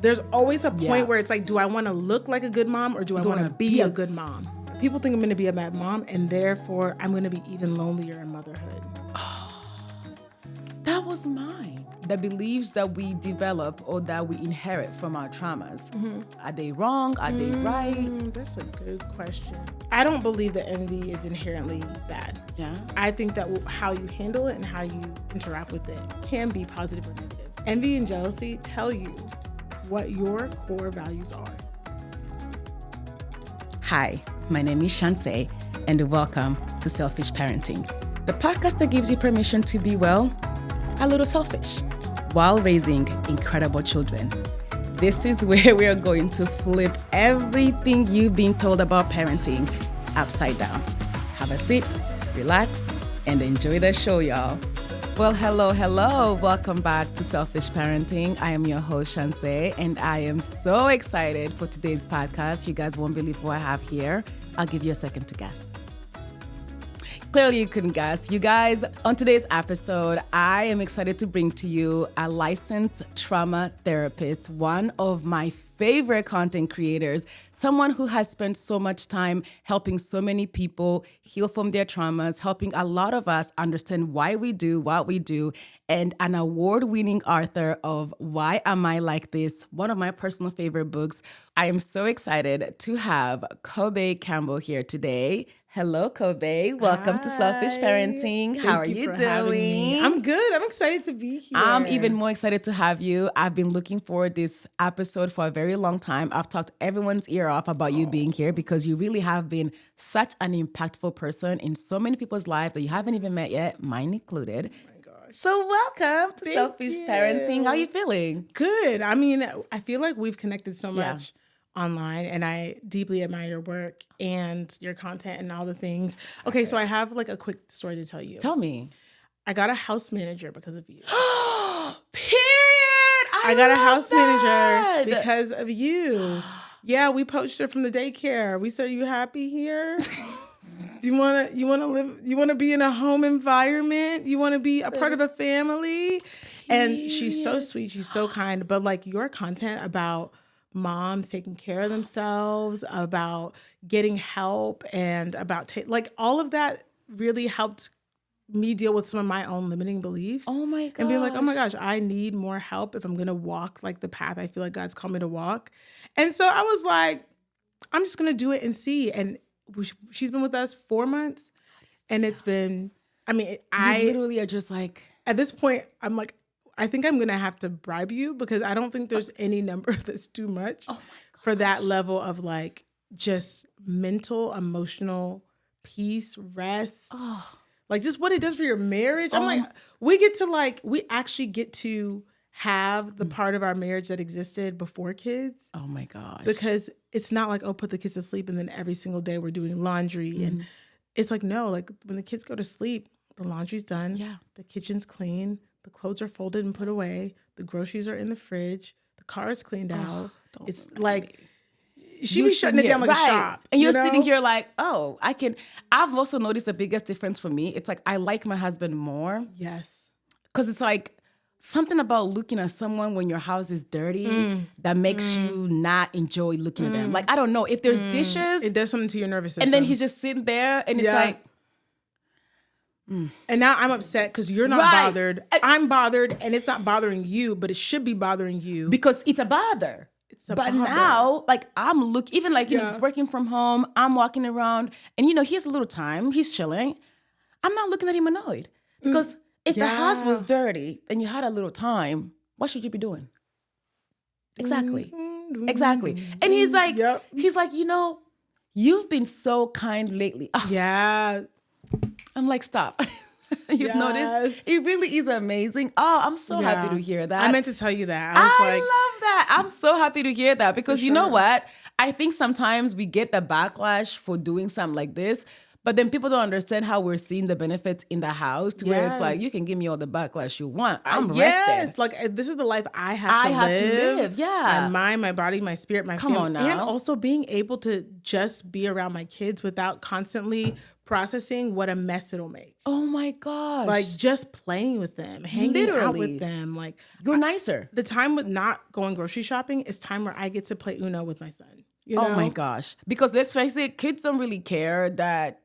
There's always a point where it's like, do I want to look like a good mom or do I want to be a good mom? People think I'm going to be a bad mom, and therefore I'm going to be even lonelier in motherhood. That was mine. The beliefs that we develop or that we inherit from our traumas. Are they wrong? Are they right? That's a good question. I don't believe that envy is inherently bad. Yeah. I think that how you handle it and how you interact with it can be positive or negative. Envy and jealousy tell you what your core values are. Hi, my name is Shansei, and welcome to Selfish Parenting, the podcast that gives you permission to be, well, a little selfish while raising incredible children. This is where we are going to flip everything you've been told about parenting upside down. Have a seat, relax, and enjoy the show, y'all. Well, hello. Welcome back to Selfish Parenting. I am your host, Shansei, and I am so excited for today's podcast. You guys won't believe who I have here. I'll give you a second to guess. Clearly, you couldn't guess. You guys, on today's episode, I am excited to bring to you a licensed trauma therapist, one of my favorite content creators, someone who has spent so much time helping so many people heal from their traumas, helping a lot of us understand why we do what we do, and an award-winning author of Why Am I Like This?, one of my personal favorite books. I am so excited to have Campbell here today. Hello, Kobe. Welcome to Selfish Parenting. How are you doing? I'm good. I'm excited to be here. I'm even more excited to have you. I've been looking forward to this episode for a very long time. I've talked everyone's ear off about you being here because you really have been such an impactful person in so many people's lives that you haven't even met yet, mine included. So welcome to Selfish Parenting. How are you feeling? Good. I mean, I feel like we've connected so much online, and I deeply admire your work and your content and all the things. Okay, so I have like a quick story to tell you. Tell me. I got a house manager because of you. Period. I got a house manager because of you. Yeah, we poached her from the daycare. We said, "You happy here? Do you want to be in a home environment? You want to be a part of a family?" And she's so sweet. She's so kind. But like your content about moms taking care of themselves, about getting help, and about like all of that really helped me deal with some of my own limiting beliefs. Oh my gosh. And being like, oh my gosh, I need more help if I'm going to walk like the path I feel like God's called me to walk. And so I was like, I'm just going to do it and see. And she's been with us 4 months. And it's been, I mean, You literally are just like, at this point, I'm like, I think I'm going to have to bribe you because I don't think there's any number that's too much for that level of like just mental, emotional peace, rest. Like just what it does for your marriage. I'm like, we actually get to have the part of our marriage that existed before kids. oh my gosh. Because it's not like, oh, put the kids to sleep and then every single day we're doing laundry. And it's like, no, like when the kids go to sleep, the laundry's done. Yeah. The kitchen's clean. The clothes are folded and put away. The groceries are in the fridge. The car is cleaned out. It's like, she be shutting it down like a shop. And you're sitting here like, oh, I've also noticed the biggest difference for me. It's like, I like my husband more. Yes. Because it's like something about looking at someone when your house is dirty that makes you not enjoy looking at them. Like, I don't know, if there's dishes. It does something to your nervous system. And then he's just sitting there and it's like. And now I'm upset because you're not bothered. I'm bothered and it's not bothering you, but it should be bothering you. Because it's a bother. But now, like, even like, he's working from home, I'm walking around, and, he has a little time, he's chilling. I'm not looking at him annoyed. Because if the house was dirty and you had a little time, what should you be doing? Exactly. Exactly. And he's like, you've been so kind lately. Oh. Yeah. I'm like, stop. You've noticed? It really is amazing. Oh, I'm so happy to hear that. I meant to tell you that. I love that. I'm so happy to hear that because you know what? I think sometimes we get the backlash for doing something like this, But then people don't understand how we're seeing the benefits in the house to where it's like, Yes. you can give me all the backlash you want. I'm Yes, rested. like this is the life I have to live. Yeah. My mind, my body, my spirit, my Come family. on now. And also being able to just be around my kids without constantly processing what a mess it'll make. Oh my gosh. Like just playing with them, hanging out with them. Like You're nicer. the time with not going grocery shopping is time where I get to play Uno with my son. You know? Oh my gosh. Because let's face it, kids don't really care that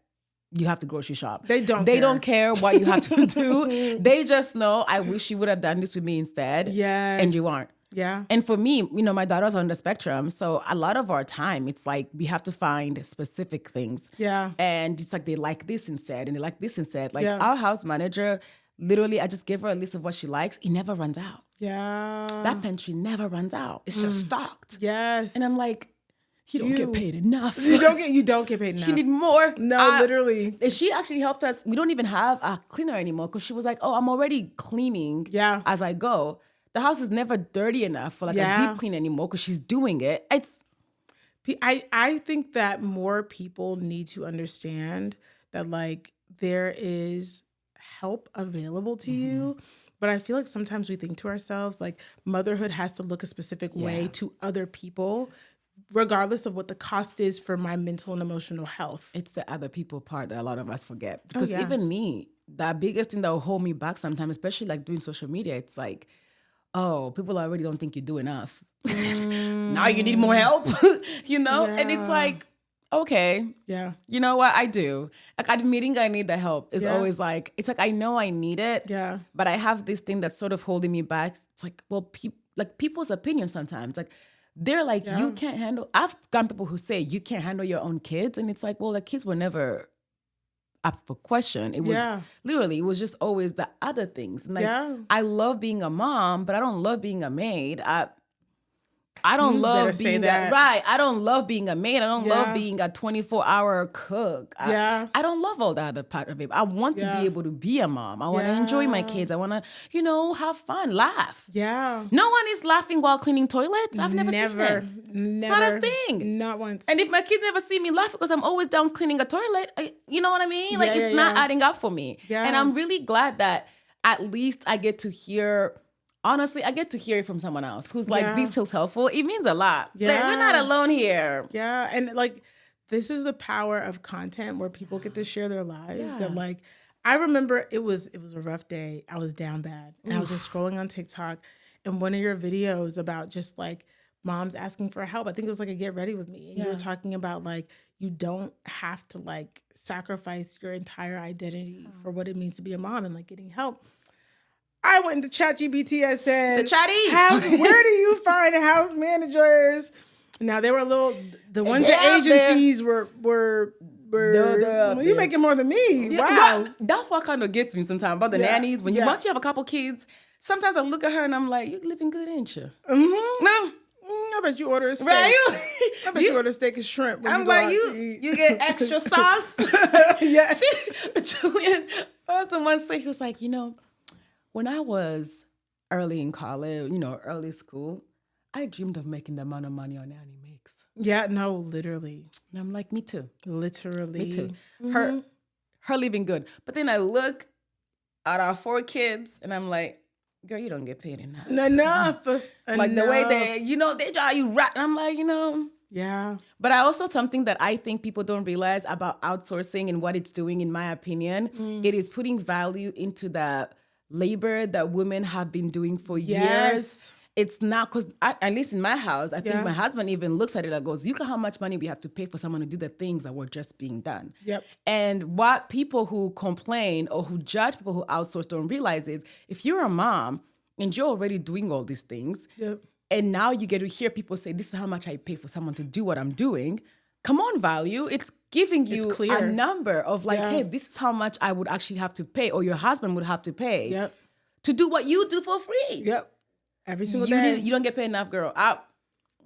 you have to grocery shop. They don't care what you have to do. They just know, I wish you would have done this with me instead. Yes. And you aren't. Yeah. And for me, my daughter's on the spectrum. So a lot of our time, it's like we have to find specific things. Yeah. And it's like they like this instead and they like this instead. Like Yeah. our house manager, literally, I just give her a list of what she likes. It never runs out. Yeah. That pantry never runs out. It's just stocked. Yes. And I'm like, you don't get paid enough. You don't get paid enough. You need more. No, literally. She actually helped us. We don't even have a cleaner anymore because she was like, oh, I'm already cleaning as I go. The house is never dirty enough for like a deep clean anymore because she's doing it. I think that more people need to understand that like there is help available to you. But I feel like sometimes we think to ourselves like motherhood has to look a specific way to other people, regardless of what the cost is for my mental and emotional health. It's the other people part that a lot of us forget. Because even me, the biggest thing that will hold me back sometimes, especially like doing social media, it's like, oh, people already don't think you do enough. Now you need more help, And it's like, okay. Yeah. You know what? I do. Like admitting I need the help is always like, it's like, I know I need it. Yeah. But I have this thing that's sort of holding me back. It's like, well, people's opinions sometimes. Like, they're like, you can't handle. I've gotten people who say you can't handle your own kids. And it's like, well, the kids were never up for question. It was literally, it was just always the other things. And like, I love being a mom, but I don't love being a maid. I don't love being that. Right. I don't love being a maid. I don't love being a 24-hour cook. I don't love all the other part of it. I want to be able to be a mom. I want to enjoy my kids. I want to, have fun, laugh. Yeah. No one is laughing while cleaning toilets. I've never seen it. It's not a thing. Not once. And if my kids ever see me laugh because I'm always down cleaning a toilet, you know what I mean? Like it's not adding up for me. Yeah. And I'm really glad that at least I get to hear. Honestly, I get to hear it from someone else who's like, this feels helpful. It means a lot. Yeah. Like, we're not alone here. Yeah. And like, this is the power of content where people get to share their lives. Yeah. That like, I remember it was a rough day. I was down bad. And I was just scrolling on TikTok and one of your videos about just like moms asking for help. I think it was like a get ready with me. And you were talking about like, you don't have to like sacrifice your entire identity for what it means to be a mom and like getting help. I went into ChatGPT. I said, where do you find house managers? Now they were the ones at agencies were you're making more than me. Yeah, wow. That's what kind of gets me sometimes about the nannies. When once you have a couple kids, sometimes I look at her and I'm like, you living good, ain't you? Mm-hmm. No. I bet you order a steak. Right? I bet you order a steak and shrimp. I'm like, you get extra sauce. Yeah. Julian, I was the one say, he was like, when I was early in college, early school, I dreamed of making the amount of money our nanny makes. Yeah, no, literally. And I'm like, me too. Literally. Me too. Mm-hmm. Her living good. But then I look at our 4 kids and I'm like, girl, you don't get paid enough. Enough. Like the way they draw you right. And I'm like, Yeah. But I also, something that I think people don't realize about outsourcing and what it's doing, in my opinion, it is putting value into the labor that women have been doing for years. It's not, because at least in my house, I think my husband even looks at it and goes, look at how much money we have to pay for someone to do the things that were just being done. Yep. And what people who complain or who judge people who outsource don't realize is, if you're a mom and you're already doing all these things, and now you get to hear people say, this is how much I pay for someone to do what I'm doing. Come on, value. It's giving you a number of like, hey, this is how much I would actually have to pay, or your husband would have to pay to do what you do for free. Yep. Every single day. You don't get paid enough, girl.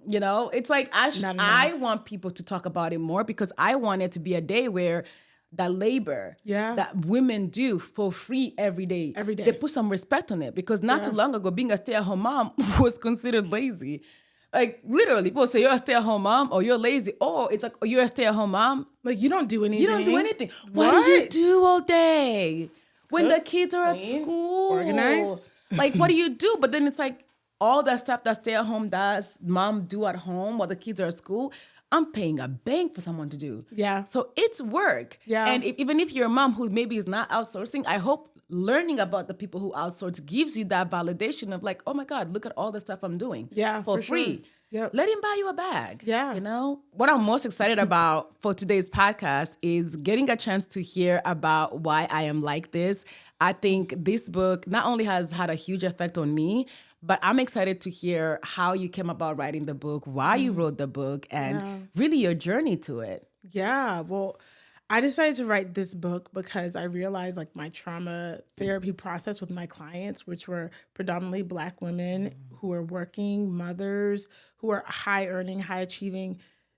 It's like I want people to talk about it more, because I want it to be a day where the labor that women do for free every day, they put some respect on it. Because not too long ago, being a stay-at-home mom was considered lazy. Like literally, people say you're a stay-at-home mom or you're lazy. Oh, it's like, oh, you're a stay-at-home mom. Like you don't do anything. You don't do anything. What do you do all day when the kids are at school? Organize. Like, what do you do? But then it's like all that stuff that stay-at-home does, mom do at home while the kids are at school. I'm paying a bank for someone to do. Yeah. So it's work. Yeah. And even if you're a mom who maybe is not outsourcing, I hope learning about the people who outsource gives you that validation of like, oh my God, look at all the stuff I'm doing. Yeah, for free. Sure. Yep. Let him buy you a bag. Yeah. You know? What I'm most excited about for today's podcast is getting a chance to hear about why I am like this. I think this book not only has had a huge effect on me, but I'm excited to hear how you came about writing the book, why you wrote the book, and really your journey to it. Yeah. Well, I decided to write this book because I realized like my trauma therapy process with my clients, which were predominantly Black women who were working, mothers who are high earning, high achieving,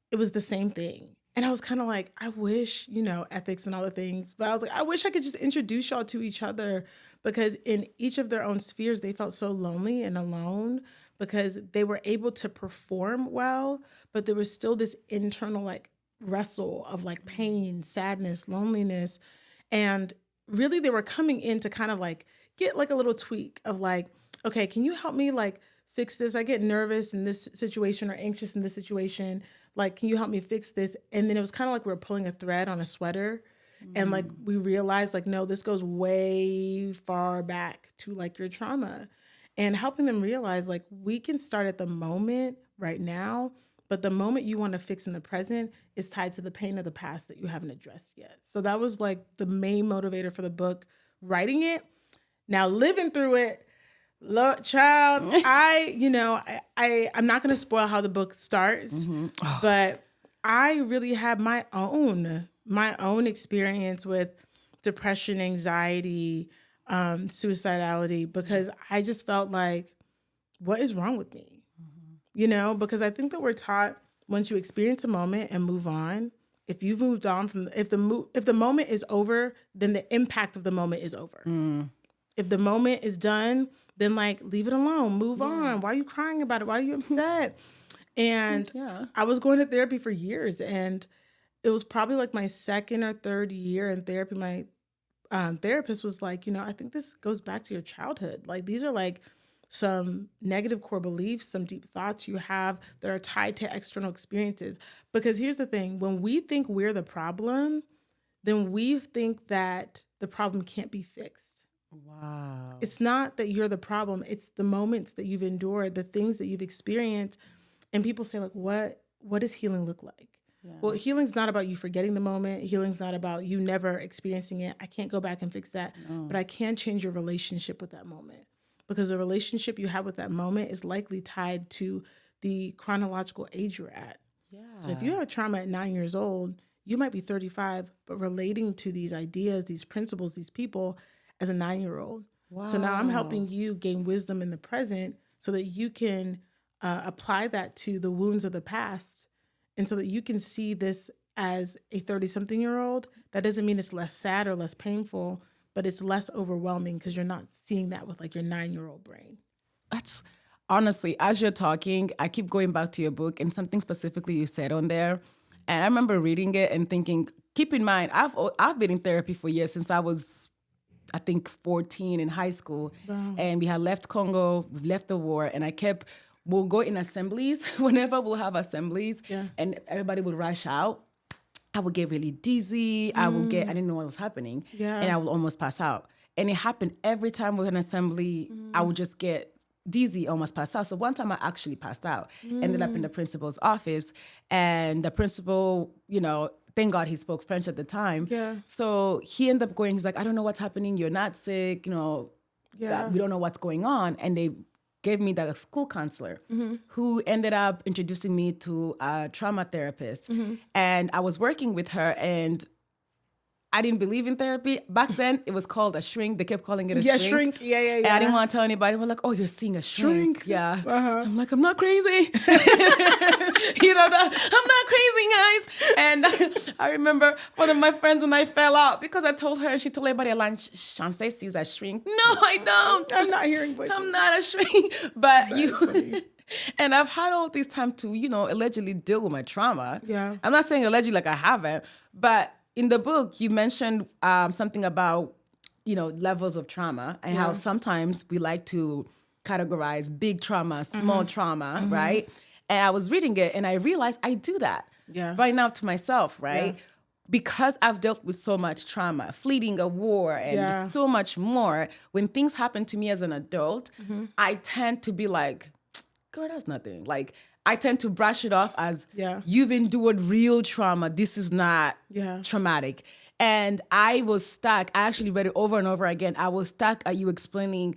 it was the same thing. And I was kind of like, I wish, ethics and all the things, but I was like, I wish I could just introduce y'all to each other because in each of their own spheres, they felt so lonely and alone because they were able to perform well, but there was still this internal like wrestle of like pain, sadness, loneliness. And really they were coming in to kind of like get like a little tweak of like, okay, can you help me like fix this? I get nervous in this situation or anxious in this situation. Like, can you help me fix this? And then it was kind of like we were pulling a thread on a sweater. And like we realized like, no, this goes way far back to like your trauma and helping them realize like we can start at the moment right now, but the moment you want to fix in the present is tied to the pain of the past that you haven't addressed yet. So that was like the main motivator for the book, writing it. Now living through it, child, I'm not going to spoil how the book starts, but I really had my own experience with depression, anxiety, suicidality, because I just felt like, what is wrong with me? Because I think that we're taught once you experience a moment and move on, if you've moved on from, if the moment is over, then the impact of the moment is over. If the moment is done, then like leave it alone, move on. Why are you crying about it? Why are you upset? And I was going to therapy for years, and it was probably like my second or third year in therapy. My therapist was like, I think this goes back to your childhood. Like these are like some negative core beliefs, some deep thoughts you have that are tied to external experiences. Because here's the thing, when we think we're the problem, then we think that the problem can't be fixed. Wow. It's not that you're the problem. It's the moments that you've endured, the things that you've experienced. And people say like, what does healing look like? Yeah. Well, healing's not about you forgetting the moment. Healing's not about you never experiencing it. I can't go back and fix that, but I can change your relationship with that moment. Because the relationship you have with that moment is likely tied to the chronological age you're at. Yeah. So if you have a trauma at 9 years old, you might be 35, but relating to these ideas, these principles, these people as a 9-year-old. Wow. So now I'm helping you gain wisdom in the present so that you can apply that to the wounds of the past. And so that you can see this as a 30-something-year-old. That doesn't mean it's less sad or less painful, but it's less overwhelming because you're not seeing that with like your 9-year-old brain. That's honestly, as you're talking, I keep going back to your book and something specifically you said on there. And I remember reading it and thinking, keep in mind, I've been in therapy for years since I was, I think, 14 in high school. Wow. And we had left Congo, we left the war, and we'll go in assemblies whenever we'll have assemblies, and everybody would rush out. I would get really dizzy. I didn't know what was happening. Yeah. And I would almost pass out. And it happened every time we were in assembly, I would just get dizzy, almost pass out. So one time I actually passed out, ended up in the principal's office, and the principal, thank God he spoke French at the time. Yeah. So he ended up going, he's like, I don't know what's happening. You're not sick, we don't know what's going on. And they gave me the school counselor who ended up introducing me to a trauma therapist. And I was working with her, and I didn't believe in therapy. Back then, it was called a shrink. They kept calling it a shrink. Yeah, shrink. Yeah. And I didn't want to tell anybody. We're like, oh, you're seeing a shrink. Yeah. Uh-huh. I'm like, I'm not crazy. I'm not crazy, guys. And I remember one of my friends and I fell out because I told her, and she told everybody at lunch, Shanse sees a shrink. No, I don't. I'm not hearing voices. I'm not a shrink. But And I've had all this time to, allegedly deal with my trauma. Yeah. I'm not saying allegedly like I haven't, but in the book, you mentioned something about, levels of trauma and how sometimes we like to categorize big trauma, small trauma, right? And I was reading it and I realized I do that right now to myself, right? Yeah. Because I've dealt with so much trauma, fleeing a war and so much more. When things happen to me as an adult, I tend to be like, girl, that's nothing. Like, I tend to brush it off as you've endured real trauma. This is not traumatic. And I was stuck. I actually read it over and over again. I was stuck at you explaining,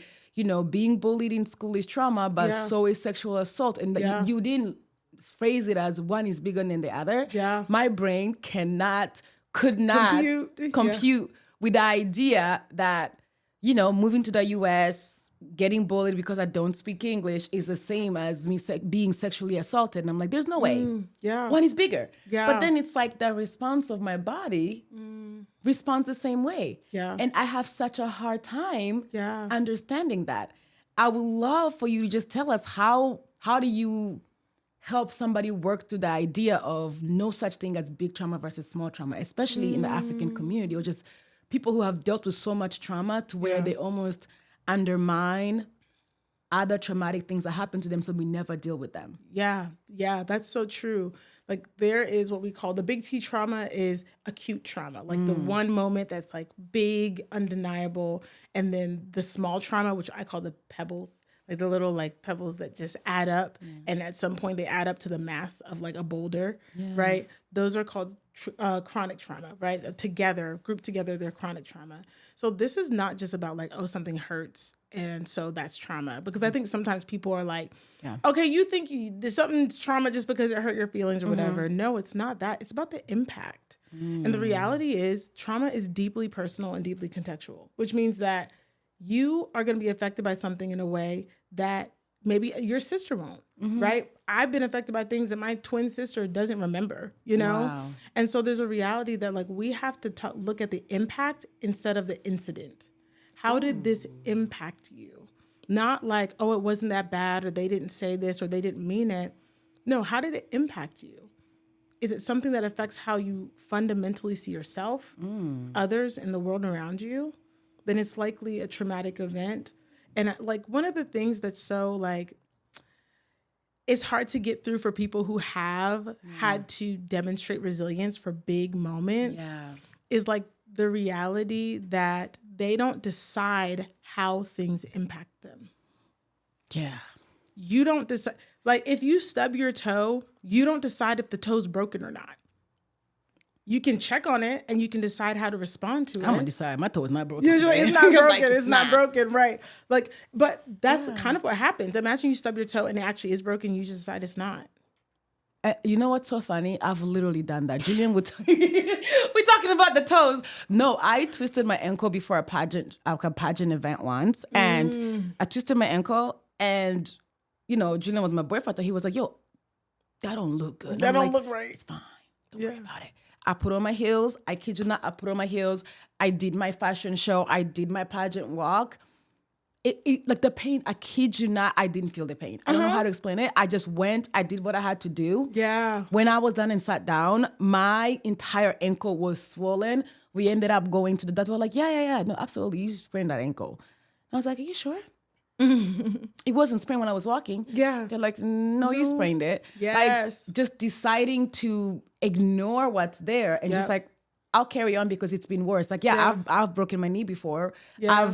being bullied in school is trauma, but so is sexual assault. And you didn't phrase it as one is bigger than the other. Yeah. My brain could not compute with the idea that, moving to the US, getting bullied because I don't speak English is the same as me being sexually assaulted. And I'm like, there's no way. One is bigger. Yeah. But then it's like the response of my body responds the same way. Yeah. And I have such a hard time understanding that. I would love for you to just tell us how do you help somebody work through the idea of no such thing as big trauma versus small trauma, especially in the African community, or just people who have dealt with so much trauma to where they almost undermine other traumatic things that happen to them, so we never deal with them. Yeah, that's so true. Like, there is what we call the big T trauma is acute trauma, like the one moment that's like big, undeniable, and then the small trauma, which I call the pebbles, like the little like pebbles that just add up, and at some point they add up to the mass of like a boulder, right? Those are called chronic trauma, right? Grouped together, they're chronic trauma. So this is not just about like, oh, something hurts and so that's trauma. Because I think sometimes people are like, okay, you think something's trauma just because it hurt your feelings or whatever. No, it's not that. It's about the impact. And the reality is trauma is deeply personal and deeply contextual, which means that you are going to be affected by something in a way that maybe your sister won't, right? I've been affected by things that my twin sister doesn't remember, Wow. And so there's a reality that like we have to look at the impact instead of the incident. How did this impact you? Not like, oh, it wasn't that bad, or they didn't say this, or they didn't mean it. No, how did it impact you? Is it something that affects how you fundamentally see yourself, others, and the world around you? Then it's likely a traumatic event. And like one of the things that's so like, it's hard to get through for people who have had to demonstrate resilience for big moments is like the reality that they don't decide how things impact them. Yeah. You don't decide. Like if you stub your toe, you don't decide if the toe's broken or not. You can check on it and you can decide how to respond to it. I'm gonna decide my toe is not broken. Usually it's not broken. Like, it's not broken, right? Like, but that's kind of what happens. Imagine you stub your toe and it actually is broken. You just decide it's not. You know what's so funny? I've literally done that. Julian would we're talking about the toes. No, I twisted my ankle before a pageant event once, and I twisted my ankle, and Julian was my boyfriend, so he was like, "Yo, that don't look good." That don't look right. It's fine. Don't worry about it. I put on my heels. I kid you not, I put on my heels. I did my fashion show. I did my pageant walk. It like the pain, I kid you not, I didn't feel the pain. I don't know how to explain it. I just went, I did what I had to do. Yeah. When I was done and sat down, my entire ankle was swollen. We ended up going to the doctor. We're like, yeah. No, absolutely. You sprained that ankle. And I was like, are you sure? It wasn't sprained when I was walking. Yeah. They're like, no, you sprained it. Yes. Like just deciding to ignore what's there and just like, I'll carry on because it's been worse. Like, I've broken my knee before. Yeah.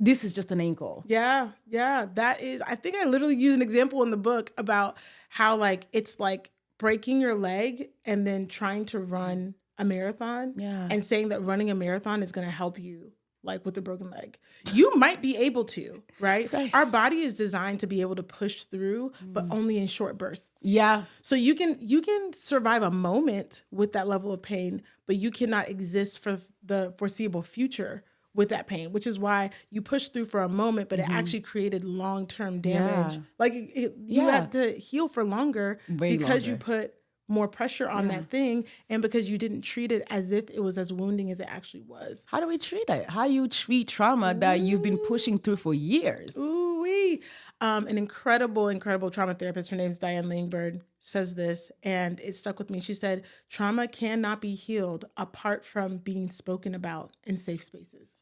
This is just an ankle. Yeah. That is, I think I literally use an example in the book about how like, it's like breaking your leg and then trying to run a marathon and saying that running a marathon is going to help you like with the broken leg. You might be able to, right? Our body is designed to be able to push through, but only in short bursts. Yeah. So you can survive a moment with that level of pain, but you cannot exist for the foreseeable future with that pain, which is why you push through for a moment, but it actually created long-term damage. Yeah. Like you had to heal for longer because you put more pressure on that thing and because you didn't treat it as if it was as wounding as it actually was. How do we treat it? How do you treat trauma that you've been pushing through for years? Ooh, Ooh-wee. An incredible trauma therapist, her name's Diane Langbird, says this, and it stuck with me. She said, trauma cannot be healed apart from being spoken about in safe spaces.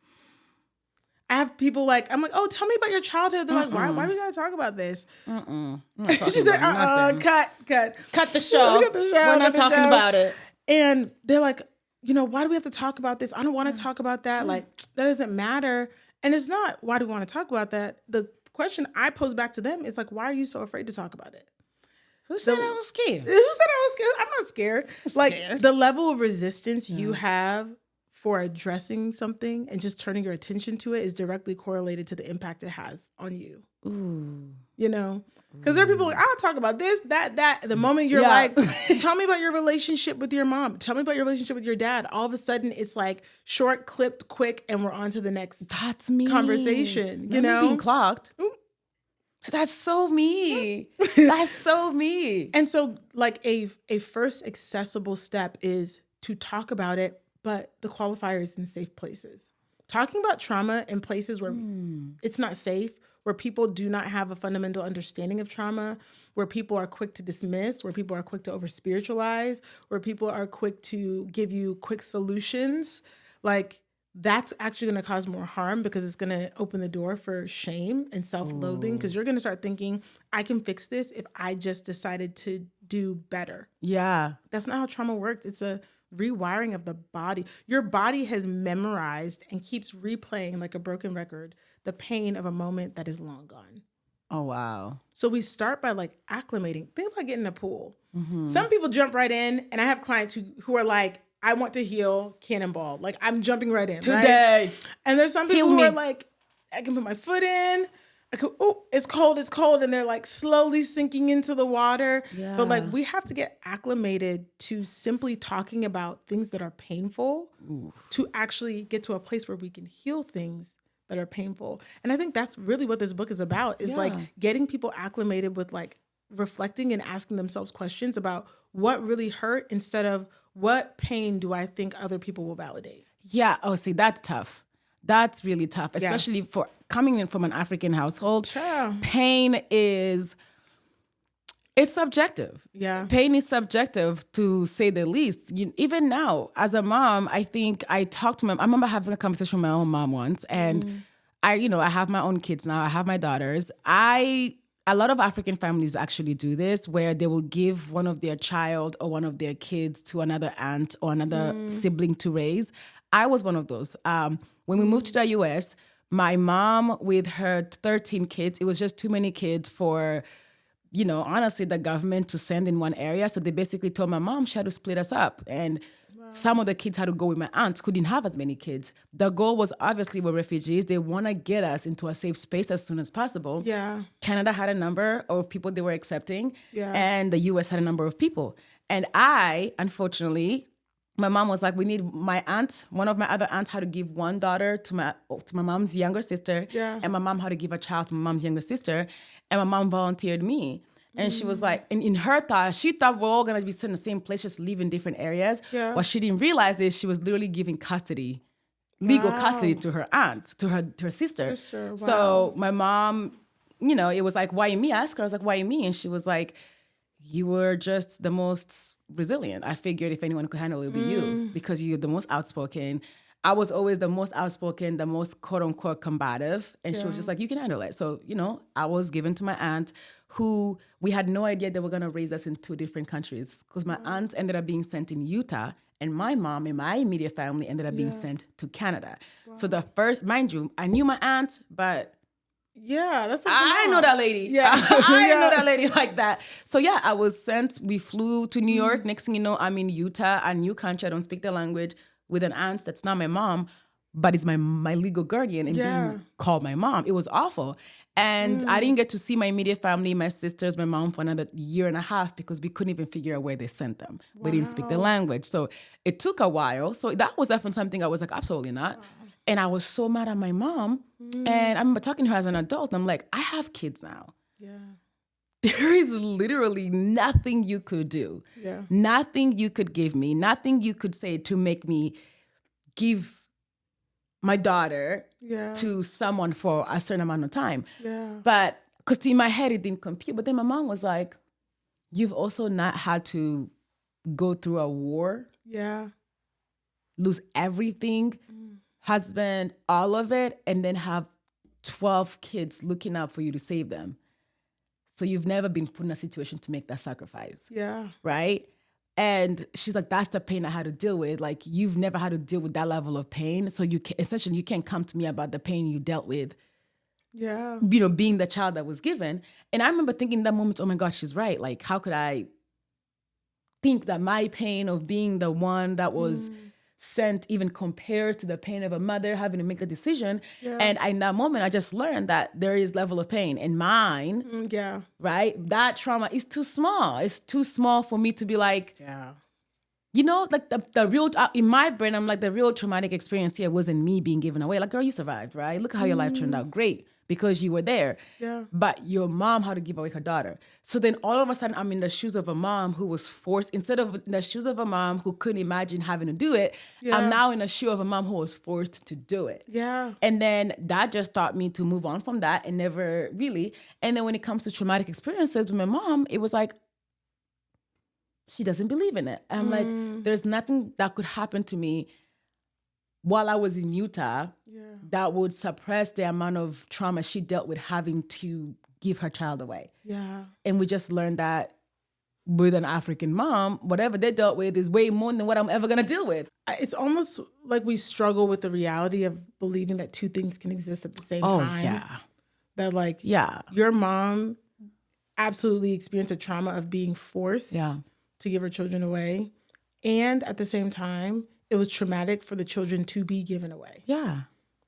I have people like, I'm like, oh, tell me about your childhood. They're like, why do we gotta talk about this? She said, cut the show. We're not talking about it. And they're like, why do we have to talk about this? I don't want to talk about that. Like, that doesn't matter. And it's not, why do we want to talk about that? The question I pose back to them is like, why are you so afraid to talk about it? Who said I was scared? Who said I was scared? I'm not scared. Like, the level of resistance you have for addressing something and just turning your attention to it is directly correlated to the impact it has on you. Ooh. Because there are people like, I'll talk about this, that. The moment you're like, tell me about your relationship with your mom. Tell me about your relationship with your dad. All of a sudden, it's like short, clipped, quick, and we're on to the next conversation. Being clogged. That's so me. That's so me. And so like a first accessible step is to talk about it, but the qualifier is in safe places. Talking about trauma in places where it's not safe, where people do not have a fundamental understanding of trauma, where people are quick to dismiss, where people are quick to over-spiritualize, where people are quick to give you quick solutions, like that's actually going to cause more harm because it's going to open the door for shame and self-loathing because you're going to start thinking, I can fix this if I just decided to do better. Yeah. That's not how trauma works. It's a rewiring of the body. Your body has memorized and keeps replaying like a broken record the pain of a moment that is long gone. Oh, wow. So we start by like acclimating. Think about getting in a pool. Some people jump right in, and I have clients who are like, I want to heal, cannonball. Like, I'm jumping right in. Today. Right? And there's some people who are like, I can put my foot in. It's cold. And they're like slowly sinking into the water. Yeah. But like, we have to get acclimated to simply talking about things that are painful to actually get to a place where we can heal things that are painful. And I think that's really what this book is about, is like getting people acclimated with like reflecting and asking themselves questions about what really hurt instead of what pain do I think other people will validate. Yeah. Oh, see, that's tough. That's really tough, especially for coming in from an African household. Sure. Pain it's subjective. Yeah. Pain is subjective, to say the least. Even now, as a mom, I think I talked to I remember having a conversation with my own mom once, and I have my own kids now. I have my daughters. A lot of African families actually do this, where they will give one of their child or one of their kids to another aunt or another sibling to raise. I was one of those. When we moved to the U.S., my mom with her 13 kids, it was just too many kids for, honestly, the government to send in one area. So they basically told my mom she had to split us up. And some of the kids had to go with my aunt who didn't have as many kids. The goal was, obviously, we're refugees. They want to get us into a safe space as soon as possible. Yeah. Canada had a number of people they were accepting. Yeah. And the U.S. had a number of people. And unfortunately, my mom was like, we need my aunt. One of my other aunts had to give one daughter to my mom's younger sister. Yeah. And my mom had to give a child to my mom's younger sister. And my mom volunteered me. And she was like, and in her thought, she thought we're all going to be sitting in the same place, just live in different areas. Yeah. What she didn't realize is she was literally giving legal custody to her aunt, to her sister. Wow. So my mom, it was like, why me? I asked her, I was like, why me? And she was like, you were just the most resilient. I figured if anyone could handle it, it would be you, because you're the most outspoken. I was always the most outspoken, the most quote unquote combative. And she was just like, you can handle it. So, I was given to my aunt, who we had no idea they were going to raise us in 2 different countries, because my aunt ended up being sent in Utah, and my mom and my immediate family ended up being sent to Canada. Wow. So the first, mind you, I knew my aunt, but that's I know that lady. Yeah. I know that lady like that. So I was sent. We flew to New York. Next thing you know, I'm in Utah, a new country. I don't speak the language, with an aunt that's not my mom, but it's my legal guardian, and being called my mom. It was awful. And I didn't get to see my immediate family, my sisters, my mom, for another 1.5 years because we couldn't even figure out where they sent them. Wow. We didn't speak the language. So it took a while. So that was definitely something I was like, absolutely not. Wow. And I was so mad at my mom. And I remember talking to her as an adult. I'm like, I have kids now. Yeah. There is literally nothing you could do. Yeah. Nothing you could give me. Nothing you could say to make me give my daughter to someone for a certain amount of time. Yeah. But because in my head, it didn't compute. But then my mom was like, you've also not had to go through a war. Yeah. Lose everything, husband, all of it, and then have 12 kids looking out for you to save them. So you've never been put in a situation to make that sacrifice. Yeah. Right? And she's like, that's the pain I had to deal with. Like, you've never had to deal with that level of pain. So you essentially, you can't come to me about the pain you dealt with. Yeah. You know, being the child that was given. And I remember thinking in that moment, oh my gosh, she's right. Like, how could I think that my pain of being the one that was sent even compares to the pain of a mother having to make the decision. Yeah. And in that moment, I just learned that there is level of pain. And mine, right? That trauma is too small. It's too small for me to be like, you know, like the real, in my brain, I'm like, the real traumatic experience here wasn't me being given away. Like, girl, you survived, right? Look at how your life turned out. Great. Because you were there. Yeah. But your mom had to give away her daughter. So then all of a sudden, I'm in the shoes of a mom who was forced, instead of in the shoes of a mom who couldn't imagine having to do it, I'm now in the shoe of a mom who was forced to do it. Yeah. And then that just taught me to move on from that and never really. And then when it comes to traumatic experiences with my mom, it was like, she doesn't believe in it. I'm like, there's nothing that could happen to me while I was in Utah that would suppress the amount of trauma she dealt with having to give her child away. Yeah. And we just learned that with an African mom, whatever they dealt with is way more than what I'm ever going to deal with. It's almost like we struggle with the reality of believing that two things can exist at the same time. Oh, yeah. That like, your mom absolutely experienced a trauma of being forced to give her children away. And at the same time, it was traumatic for the children to be given away. Yeah.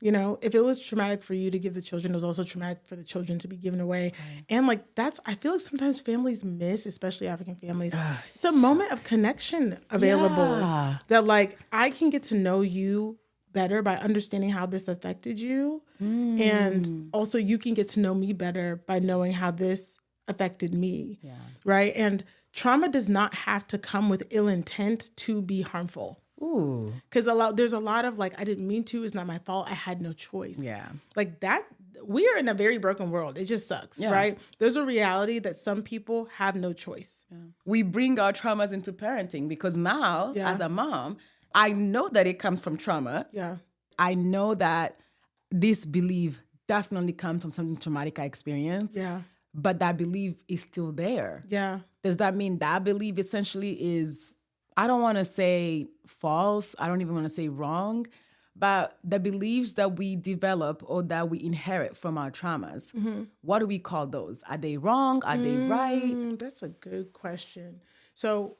You know, if it was traumatic for you to give the children, it was also traumatic for the children to be given away. Right. And like, I feel like sometimes families miss, especially African families, it's a moment of connection available that like, I can get to know you better by understanding how this affected you. And also you can get to know me better by knowing how this affected me. Yeah. Right. And trauma does not have to come with ill intent to be harmful. Ooh. Because there's a lot of like, I didn't mean to, it's not my fault, I had no choice. Yeah. Like that, we are in a very broken world. It just sucks, right? There's a reality that some people have no choice. Yeah. We bring our traumas into parenting because now, as a mom, I know that it comes from trauma. Yeah. I know that this belief definitely comes from something traumatic I experienced. Yeah. But that belief is still there. Yeah. Does that mean that belief essentially is, I don't want to say false, I don't even want to say wrong, but the beliefs that we develop or that we inherit from our traumas, what do we call those? Are they wrong? Are they right? That's a good question. So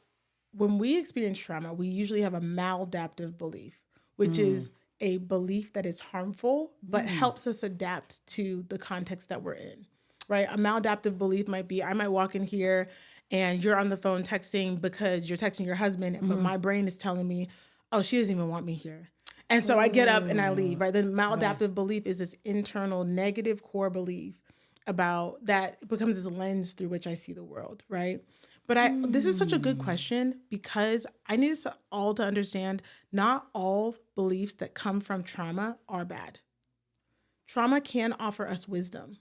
when we experience trauma, we usually have a maladaptive belief, which is a belief that is harmful, but helps us adapt to the context that we're in, right? A maladaptive belief might be, I might walk in here and you're on the phone texting because you're texting your husband, but my brain is telling me, oh, she doesn't even want me here. And so I get up and I leave, right? The maladaptive belief is this internal negative core belief about that becomes this lens through which I see the world, right? But this is such a good question because I need us all to understand not all beliefs that come from trauma are bad. Trauma can offer us wisdom.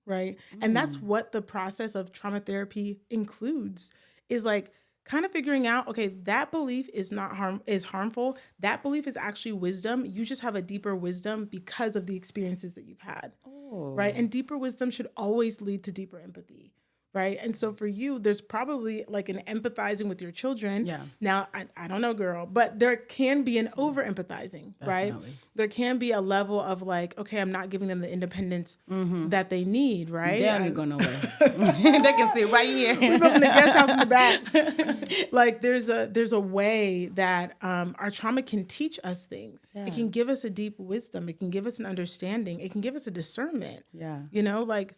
Right. And that's what the process of trauma therapy includes, is like kind of figuring out, okay, that belief is not harmful. That belief is actually wisdom. You just have a deeper wisdom because of the experiences that you've had. Oh. Right. And deeper wisdom should always lead to deeper empathy. Right. And so for you, there's probably like an empathizing with your children. Yeah. Now, I don't know, girl, but there can be an over empathizing, right? There can be a level of like, okay, I'm not giving them the independence that they need, right? They ain't going nowhere. They can sit right here. We live in the guest house in the back. Like there's a way that our trauma can teach us things. Yeah. It can give us a deep wisdom. It can give us an understanding. It can give us a discernment. Yeah. You know, like,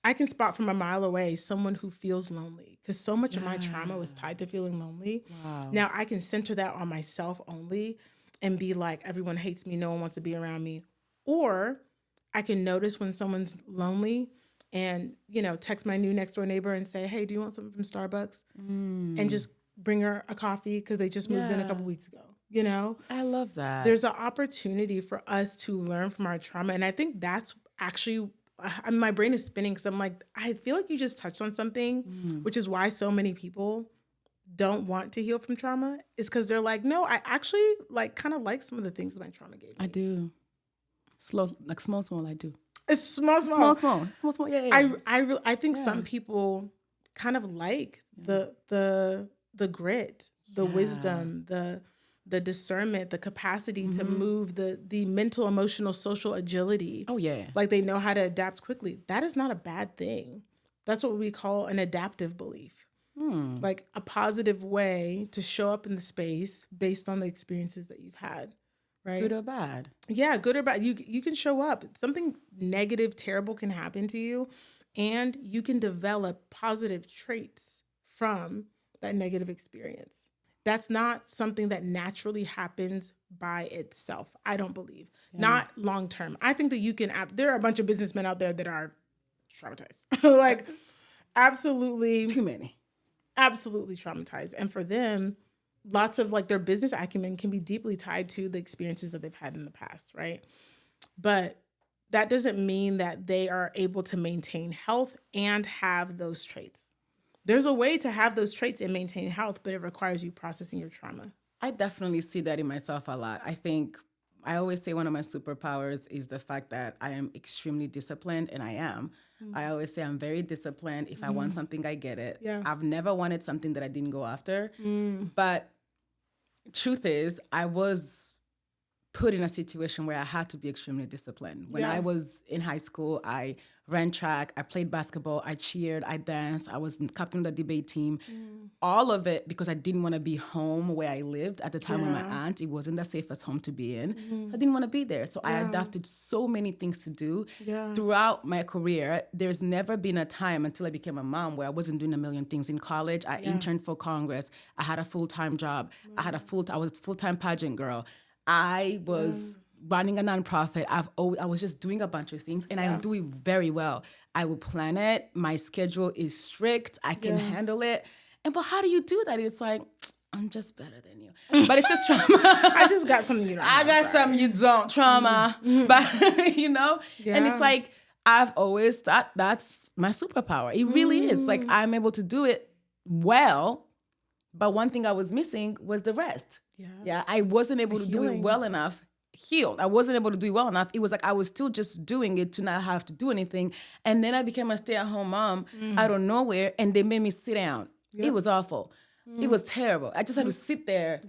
I can spot from a mile away someone who feels lonely because so much of my trauma was tied to feeling lonely. Wow. Now I can center that on myself only and be like, everyone hates me, no one wants to be around me. Or I can notice when someone's lonely and, you know, text my new next door neighbor and say, hey, do you want something from Starbucks? And just bring her a coffee because they just moved in a couple weeks ago. you know? I love that. There's an opportunity for us to learn from our trauma. And I think that's actually, my brain is spinning because I'm like, I feel like you just touched on something, which is why so many people don't want to heal from trauma, is because they're like, no, I actually like kind of like some of the things that my trauma gave me. I do. Small, I do. It's small. Yeah. I think some people kind of like the grit, the wisdom, the discernment, the capacity to move, the mental, emotional, social agility. Oh yeah. Like they know how to adapt quickly. That is not a bad thing. That's what we call an adaptive belief. Like a positive way to show up in the space based on the experiences that you've had. Right? Good or bad. Yeah, good or bad. You can show up. Something negative, terrible can happen to you, and you can develop positive traits from that negative experience. That's not something that naturally happens by itself, I don't believe. Not long term. I think that you can, there are a bunch of businessmen out there that are traumatized. Like, absolutely. Too many. Absolutely traumatized. And for them, lots of like their business acumen can be deeply tied to the experiences that they've had in the past, right? But that doesn't mean that they are able to maintain health and have those traits. There's a way to have those traits and maintain health, but it requires you processing your trauma. I definitely see that in myself a lot. I think I always say one of my superpowers is the fact that I am extremely disciplined, and I am. I always say I'm very disciplined. If I want something, I get it. Yeah. I've never wanted something that I didn't go after. But truth is, I was put in a situation where I had to be extremely disciplined. When I was in high school, I ran track, I played basketball, I cheered, I danced, I was captain of the debate team. All of it because I didn't want to be home where I lived at the time with my aunt. It wasn't the safest home to be in. So I didn't want to be there. So I adapted so many things to do. Throughout my career, there's never been a time until I became a mom where I wasn't doing a million things. In college, I interned for Congress. I had a full-time job. I was a full-time pageant girl. I was running a nonprofit. I was just doing a bunch of things, and I am doing very well. I will plan it. My schedule is strict. I can handle it. But how do you do that? It's like, I'm just better than you. But it's just trauma. I just got something you don't. I got something you don't. Trauma. But, you know? Yeah. And it's like, I've always thought that's my superpower. It really is. Like, I'm able to do it well. But one thing I was missing was the rest. Yeah. I wasn't able to do it well enough. Healed. I wasn't able to do it well enough. It was like I was still just doing it to not have to do anything. And then I became a stay-at-home mom out of nowhere, and they made me sit down. It was awful. It was terrible. I just had to sit there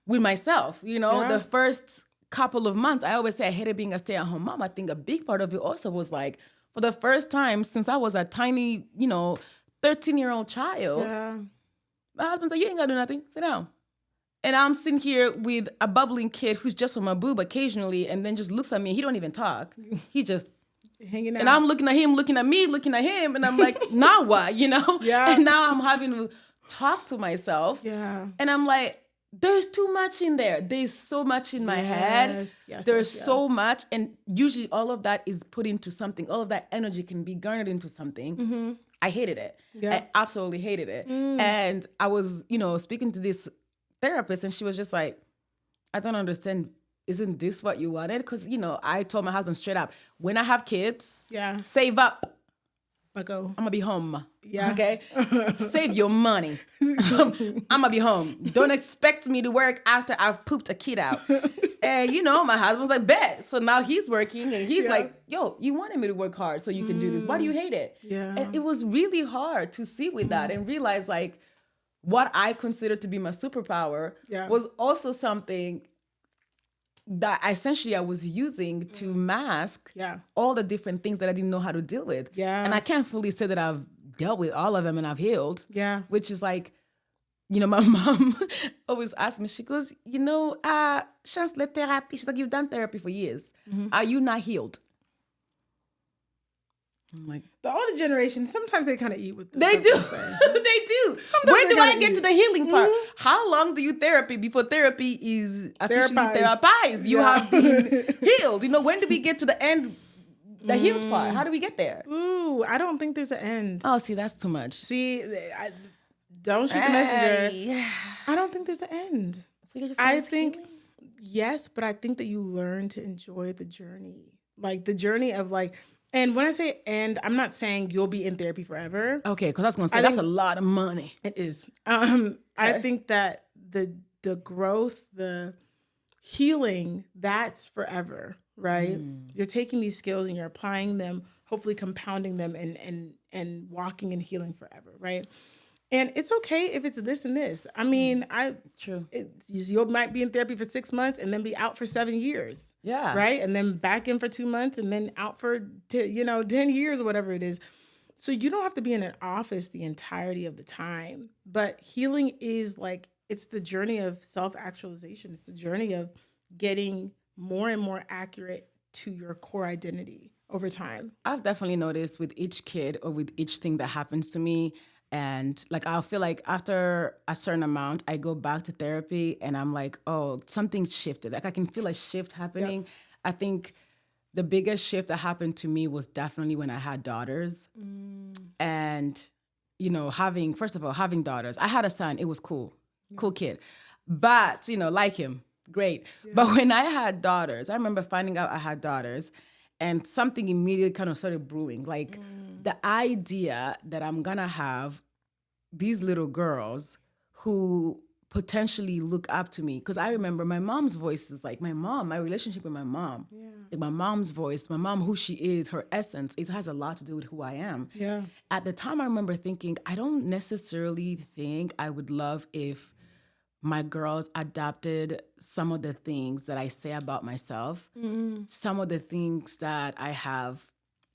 with myself. You know, the first couple of months, I always say I hated being a stay-at-home mom. I think a big part of it also was like, for the first time since I was a tiny, 13-year-old child, my husband said, you ain't got to do nothing. Sit down. And I'm sitting here with a bubbling kid who's just on my boob occasionally, and then just looks at me. He don't even talk. He just hanging out. And I'm looking at him, looking at me, looking at him, and I'm like, now what? Yeah. And now I'm having to talk to myself. Yeah. And I'm like, there's too much in there. There's so much in my head. There's so much, and usually all of that is put into something. All of that energy can be garnered into something. I hated it. I absolutely hated it. And I was, speaking to this therapist, and she was just like, I don't understand. Isn't this what you wanted? Because, I told my husband straight up, when I have kids, save up. I'm going to be home. Yeah. Okay? Save your money. I'm going to be home. Don't expect me to work after I've pooped a kid out. And, my husband's like, bet. So now he's working, and he's like, yo, you wanted me to work hard so you can do this. Why do you hate it? Yeah. And it was really hard to sit with that and realize, like, what I considered to be my superpower was also something that essentially I was using to mask all the different things that I didn't know how to deal with. Yeah. And I can't fully say that I've dealt with all of them and I've healed. Yeah. Which is like, my mom always asks me, she goes, chance le therapy. She's like, you've done therapy for years. Are you not healed? I'm like, the older generation, sometimes they kind of eat with this. They do. They do. Sometimes when do I get to the healing part? How long do you therapy before therapy is officially therapized? You have been healed. When do we get to the end, the healed part? How do we get there? Ooh, I don't think there's an end. Oh, see, that's too much. See, don't shoot the messenger. I don't think there's an end. So you're just I always think, healing? yes, but I think that you learn to enjoy the journey. Like the journey of like, and when I say end, I'm not saying you'll be in therapy forever. Okay, because I was going to say, that's a lot of money. It is. I think that the growth, the healing, that's forever, right? You're taking these skills and you're applying them, hopefully compounding them and walking and healing forever, right? And it's okay if it's this and this. I mean, True. You might be in therapy for 6 months and then be out for 7 years. Yeah. Right? And then back in for 2 months and then out for 10 years or whatever it is. So you don't have to be in an office the entirety of the time. But healing is like, it's the journey of self-actualization. It's the journey of getting more and more accurate to your core identity over time. I've definitely noticed with each kid or with each thing that happens to me, and like I'll feel like after a certain amount, I go back to therapy and I'm like, oh, something shifted. Like I can feel a shift happening. Yep. I think the biggest shift that happened to me was definitely when I had daughters. And, having daughters. I had a son. It was cool. Cool kid. But, like him. Great. Yeah. But when I had daughters, I remember finding out I had daughters and something immediately kind of started brewing. Like the idea that I'm going to have these little girls who potentially look up to me. Because I remember my mom's voice is like my relationship with my mom. Yeah. Like my mom's voice, my mom, who she is, her essence, it has a lot to do with who I am. Yeah. At the time, I remember thinking, I don't necessarily think I would love if my girls adopted some of the things that I say about myself, some of the things that I have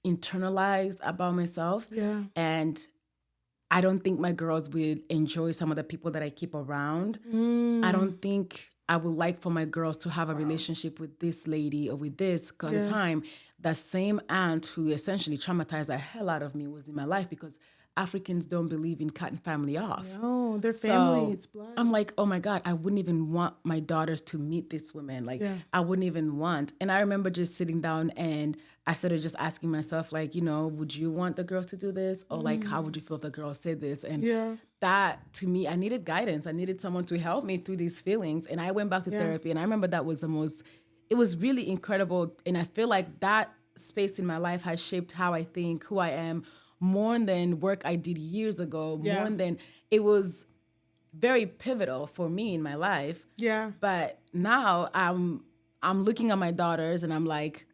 internalized about myself. Yeah. And I don't think my girls would enjoy some of the people that I keep around. I don't think I would like for my girls to have a relationship with this lady or with this. Because at the time, that same aunt who essentially traumatized the hell out of me was in my life because Africans don't believe in cutting family off. No, their family, it's blood. I'm like, oh my God, I wouldn't even want my daughters to meet this woman. Like, I wouldn't even want. And I remember just sitting down and I started just asking myself, like, would you want the girls to do this? Or like, how would you feel if the girls said this? And that, to me, I needed guidance. I needed someone to help me through these feelings. And I went back to therapy. And I remember that was it was really incredible. And I feel like that space in my life has shaped how I think, who I am, more than work I did years ago, more than it was very pivotal for me in my life. Yeah. But now I'm looking at my daughters and I'm like,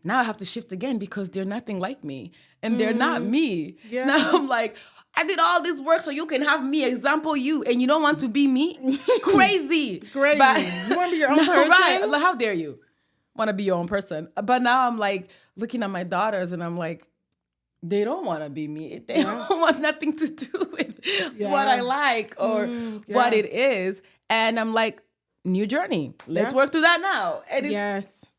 now I have to shift again because they're nothing like me and they're not me. Yeah. Now I'm like, I did all this work so you can have me example you and you don't want to be me? Crazy. Crazy. But, you want to be your own person? Right. How dare you want to be your own person? But now I'm like looking at my daughters and I'm like, they don't want to be me. They don't want nothing to do with what I like or what it is. And I'm like, new journey. Let's work through that now. And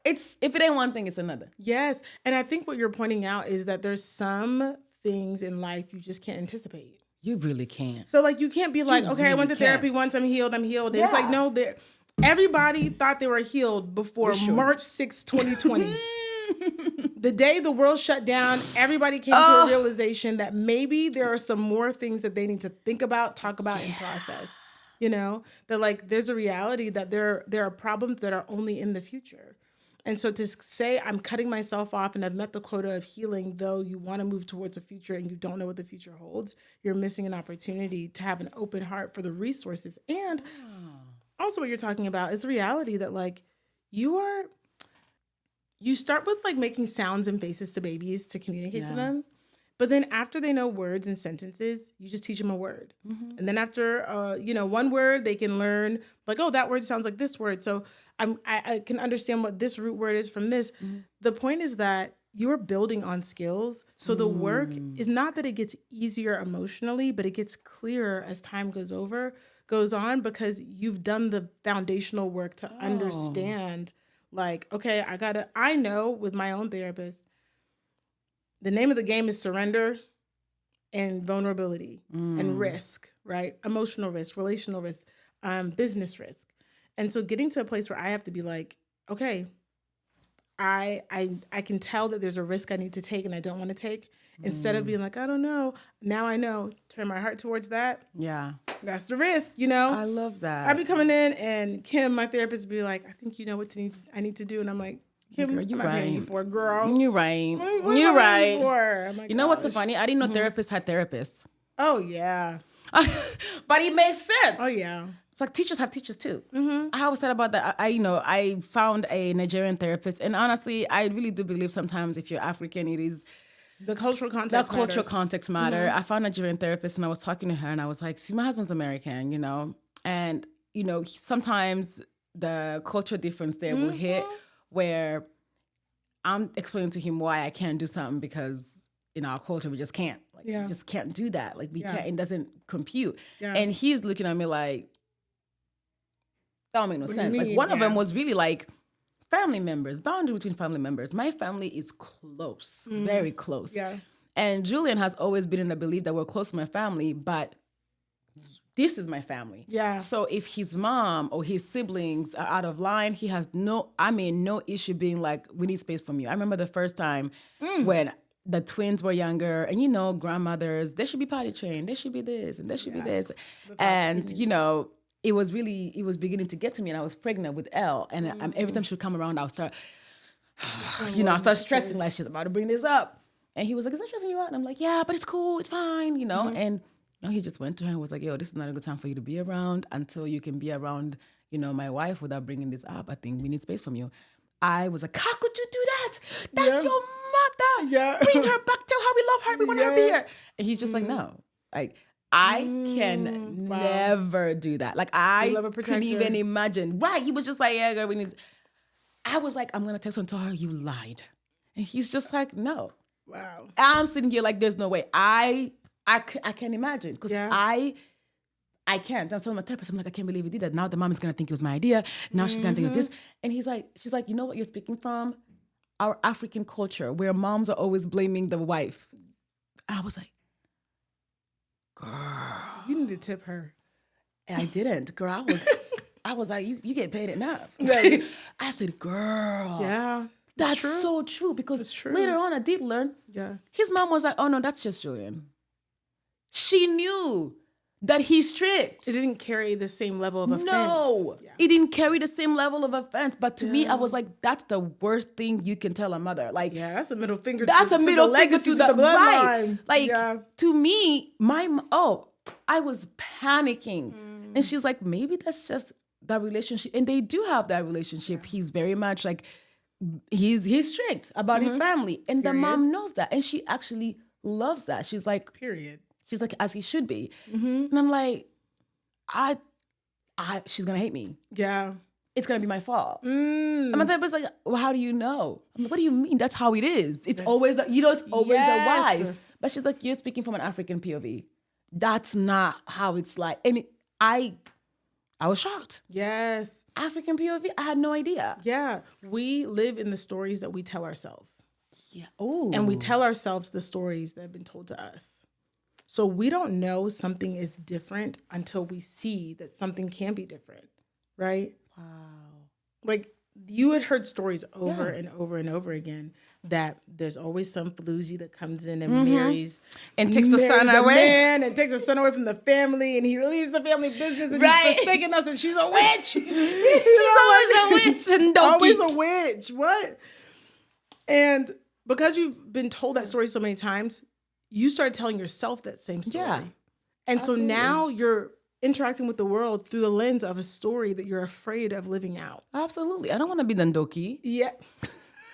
it's if it ain't one thing, it's another. Yes. And I think what you're pointing out is that there's some things in life you just can't anticipate. You really can't. So like you can't be like, okay, I went to therapy once, I'm healed. Yeah. It's like, no, everybody thought they were healed before March 6, 2020. The day the world shut down, everybody came to a realization that maybe there are some more things that they need to think about, talk about, and process. That like there's a reality that there are problems that are only in the future. And so to say I'm cutting myself off and I've met the quota of healing, though you want to move towards a future and you don't know what the future holds, you're missing an opportunity to have an open heart for the resources. And also what you're talking about is the reality that like you start with like making sounds and faces to babies to communicate to them. But then after they know words and sentences, you just teach them a word. Mm-hmm. And then after, one word, they can learn like, oh, that word sounds like this word. So I can understand what this root word is from this. Mm-hmm. The point is that you're building on skills. So the work is not that it gets easier emotionally, but it gets clearer as time goes on because you've done the foundational work to understand like, okay, I know with my own therapist, the name of the game is surrender and vulnerability and risk, right? Emotional risk, relational risk, business risk. And so getting to a place where I have to be like, okay, I can tell that there's a risk I need to take and I don't want to take. Instead of being like, I don't know. Now I know. Turn my heart towards that. Yeah. That's the risk, you know? I love that. I be coming in and Kim, my therapist, be like, I think you know what I need to do. And I'm like, Kim, Girl, I'm you not paying you right. for it, girl. You're right. What You're am I paying you right. for? Oh my You know what's so gosh. funny? I didn't know therapists had therapists. Oh, yeah. But it makes sense. Oh, yeah. It's like teachers have teachers too. I always said about that. I found a Nigerian therapist, and honestly, I really do believe sometimes if you're African, it is The cultural context that cultural matters. context matter. I found a Nigerian therapist, and I was talking to her, and I was like, "See, my husband's American, you know, and you know sometimes the cultural difference there will hit where I'm explaining to him why I can't do something because in our culture we just can't, like, we just can't do that, like we can't. It doesn't compute, and he's looking at me like." That don't make no sense. Like one of them was really like family members, boundary between family members. My family is close, very close. Yeah. And Julian has always been in the belief that we're close to my family, but this is my family. Yeah. So if his mom or his siblings are out of line, he has no issue being like, we need space from you. I remember the first time when the twins were younger and, you know, grandmothers, they should be potty trained. They should be this and they should be this. And, you know, it was beginning to get to me, and I was pregnant with Elle, and every time she would come around, I would start, I start stressing like she's about to bring this up. And he was like, is that stressing you out? And I'm like, yeah, but it's cool, it's fine, you know? And he just went to her and was like, yo, this is not a good time for you to be around until you can be around, you know, my wife without bringing this up. I think we need space from you. I was like, how could you do that? That's your mother. Yeah. Bring her back, tell her we love her, we want her to be here. And he's just like, no, like, I can never do that. Like, I couldn't even imagine. Right. He was just like, yeah, girl, we need. I was like, I'm going to text her and tell her you lied. And he's just like, no. Wow. I'm sitting here like, there's no way. I can't imagine. Because I can't. I was telling my therapist, I'm like, I can't believe he did that. Now the mom is going to think it was my idea. Now she's going to think it was this. And she's like, you know what you're speaking from? Our African culture, where moms are always blaming the wife. And I was like, girl, you need to tip her. And I didn't. Girl, I was like, you get paid enough. I said, girl. Yeah. That's so true. Because later on I did learn. Yeah. His mom was like, oh no, that's just Julian. She knew that he's strict. It didn't carry the same level of offense. No. Yeah. It didn't carry the same level of offense. But to me, I was like, that's the worst thing you can tell a mother. Like, yeah, that's a middle finger. That's a middle finger to the bloodline. Right. Like, to me, I was panicking. And she's like, maybe that's just that relationship. And they do have that relationship. He's very much like, he's strict about his family. And the mom knows that. And she actually loves that. She's like, period. She's like, as he should be. And I'm like, she's going to hate me. Yeah. It's going to be my fault. And my therapist was like, well, how do you know? I'm like, what do you mean? That's how it is. It's always, it's always the wife. But she's like, you're speaking from an African POV. That's not how it's like. And I was shocked. Yes. African POV, I had no idea. Yeah. We live in the stories that we tell ourselves. Yeah. Oh. And we tell ourselves the stories that have been told to us. So we don't know something is different until we see that something can be different, right? Wow. Like, you had heard stories over and over and over again that there's always some floozy that comes in and marries and takes the son away, and takes the son away from the family, and he leaves the family business, and he's forsaken us, and she's a witch. She's always a witch and always a witch. What? And because you've been told that story so many times, you start telling yourself that same story. Yeah, and absolutely. So now you're interacting with the world through the lens of a story that you're afraid of living out. Absolutely. I don't want to be Nandoki. Yeah.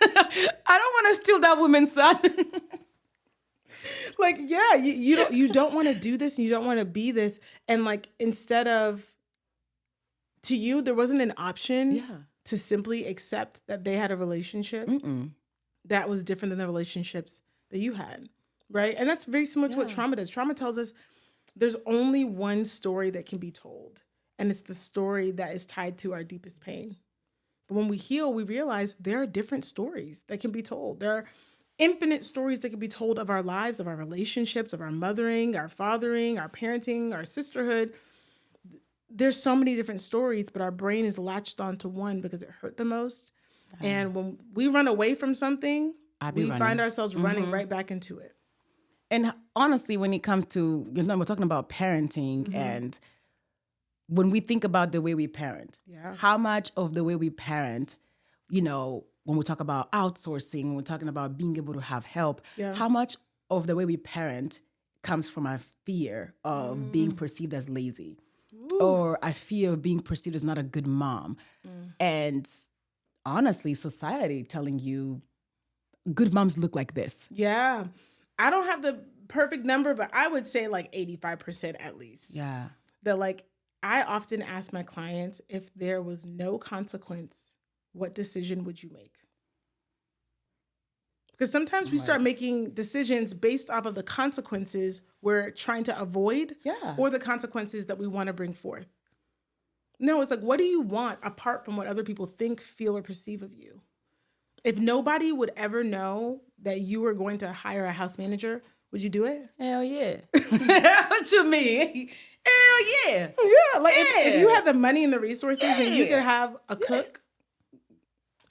I don't want to steal that woman's son. Like, yeah, you don't want to do this and you don't want to be this. And like, instead of, to you, there wasn't an option to simply accept that they had a relationship that was different than the relationships that you had. Right. And that's very similar to what trauma does. Trauma tells us there's only one story that can be told. And it's the story that is tied to our deepest pain. But when we heal, we realize there are different stories that can be told. There are infinite stories that can be told of our lives, of our relationships, of our mothering, our fathering, our parenting, our sisterhood. There's so many different stories, but our brain is latched onto one because it hurt the most. And when we run away from something, we find ourselves running right back into it. And honestly, when it comes to, we're talking about parenting and when we think about the way we parent, how much of the way we parent, you know, when we talk about outsourcing, when we're talking about being able to have help, how much of the way we parent comes from our fear of being perceived as lazy or a fear of being perceived as not a good mom. And honestly, society telling you good moms look like this. Yeah. I don't have the perfect number, but I would say like 85% at least. Yeah. That like, I often ask my clients, if there was no consequence, what decision would you make? Because sometimes we start making decisions based off of the consequences we're trying to avoid or the consequences that we want to bring forth. No, it's like, what do you want apart from what other people think, feel, or perceive of you? If nobody would ever know that you were going to hire a house manager, would you do it? Hell yeah. What you mean? Hell yeah. Yeah. Like if you had the money and the resources and you could have a cook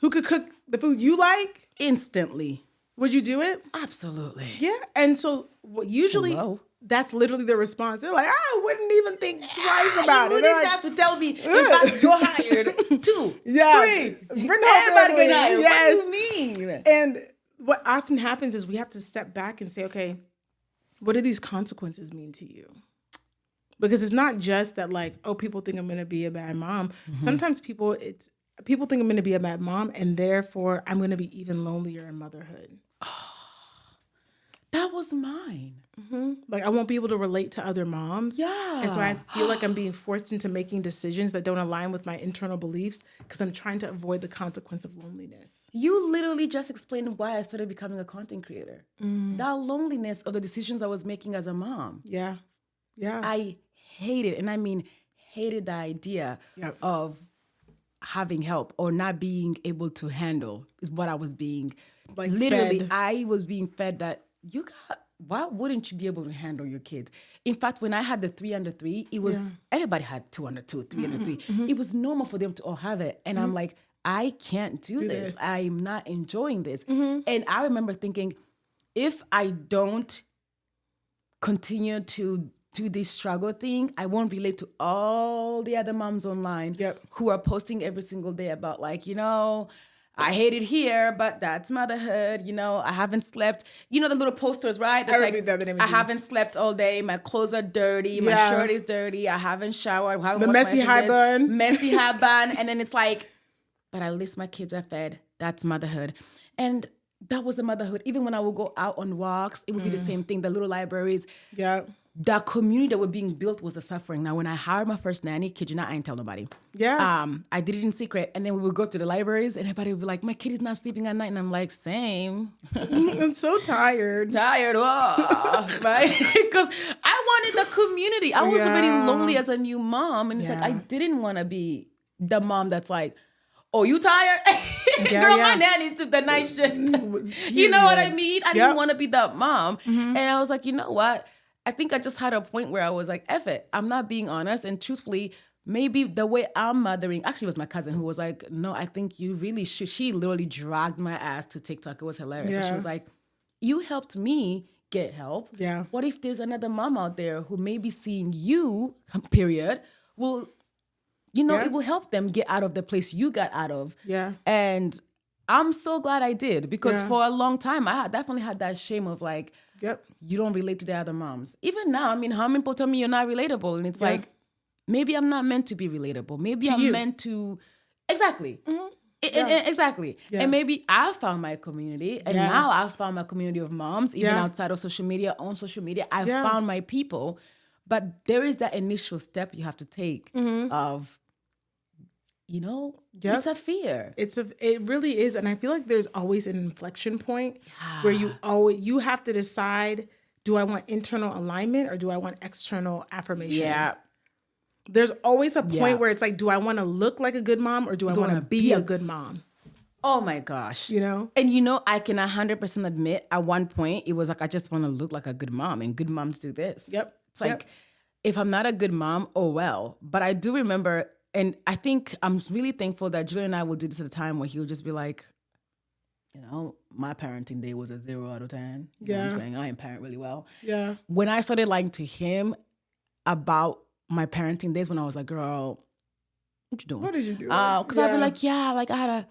who could cook the food you like instantly, would you do it? Absolutely. Yeah. And so usually that's literally the response. They're like, I wouldn't even think twice about it. You didn't have to tell me. In fact, you're hired. 2, 3. Bring the whole Everybody family. get hired. Yes. What do you mean? And what often happens is we have to step back and say, okay, what do these consequences mean to you? Because it's not just that like, oh, people think I'm going to be a bad mom. Sometimes people think I'm going to be a bad mom and therefore I'm going to be even lonelier in motherhood. That was mine. Like I won't be able to relate to other moms. Yeah. And so I feel like I'm being forced into making decisions that don't align with my internal beliefs because I'm trying to avoid the consequence of loneliness. You literally just explained why I started becoming a content creator. That loneliness of the decisions I was making as a mom. Yeah. Yeah. I hated, and I mean hated the idea of having help or not being able to handle is what I was being, like literally fed. I was being fed that why wouldn't you be able to handle your kids? In fact, when I had the 3 under 3, it was, everybody had 2 under 2, 3 under 3. It was normal for them to all have it. And I'm like, I can't do this. I'm not enjoying this. And I remember thinking, if I don't continue to do this struggle thing, I won't relate to all the other moms online who are posting every single day about like, you know, I hate it here, but that's motherhood. You know, I haven't slept. You know the little posters, right? That's I haven't slept all day. My clothes are dirty. My shirt is dirty. I haven't showered. I haven't the messy high bun. Messy high bun. And then it's like, but at least my kids are fed. That's motherhood. And that was the motherhood. Even when I would go out on walks, it would be the same thing. The little libraries. Yeah. The community that was being built was the suffering. Now, when I hired my first nanny, kid you not, I ain't tell nobody. Yeah. I did it in secret. And then we would go to the libraries and everybody would be like, my kid is not sleeping at night. And I'm like, same. I'm so tired. Right? Because I wanted the community. I was already lonely as a new mom. And it's like, I didn't want to be the mom that's like, oh, you tired? Girl, my nanny took the night shift. You know what I mean? I didn't want to be that mom. And I was like, you know what? I think I just had a point where I was like, F it. I'm not being honest. And truthfully, maybe the way I'm mothering, actually it was my cousin who was like, no, I think you really should. She literally dragged my ass to TikTok. It was hilarious. Yeah. She was like, you helped me get help. Yeah. What if there's another mom out there who may be seeing you, period, will, you know, it will help them get out of the place you got out of. Yeah. And I'm so glad I did because for a long time, I definitely had that shame of like, you don't relate to the other moms. Even now, I mean, how many people tell me you're not relatable? And it's like, maybe I'm not meant to be relatable. Maybe I'm meant to, exactly. Exactly. Yeah. And maybe I found my community and now I've found my community of moms, even outside of social media, on social media. I've found my people. But there is that initial step you have to take of, you know, it's a fear. It really is. And I feel like there's always an inflection point where you have to decide, do I want internal alignment or do I want external affirmation? Yeah. There's always a point where it's like, do I want to look like a good mom or do I want to be a good mom? Oh my gosh. You know? And you know, I can 100% admit at one point, it was like, I just want to look like a good mom and good moms do this. Yep. It's like, if I'm not a good mom, oh well. But I do remember, and I think I'm really thankful that Julian and I will do this at a time where he'll just be like, you know, my parenting day was a 0 out of 10. You know what I'm saying? I didn't parent really well. Yeah. When I started lying to him about my parenting days when I was like, girl, what you doing? What did you do? Because I'd be like, yeah, like I had a,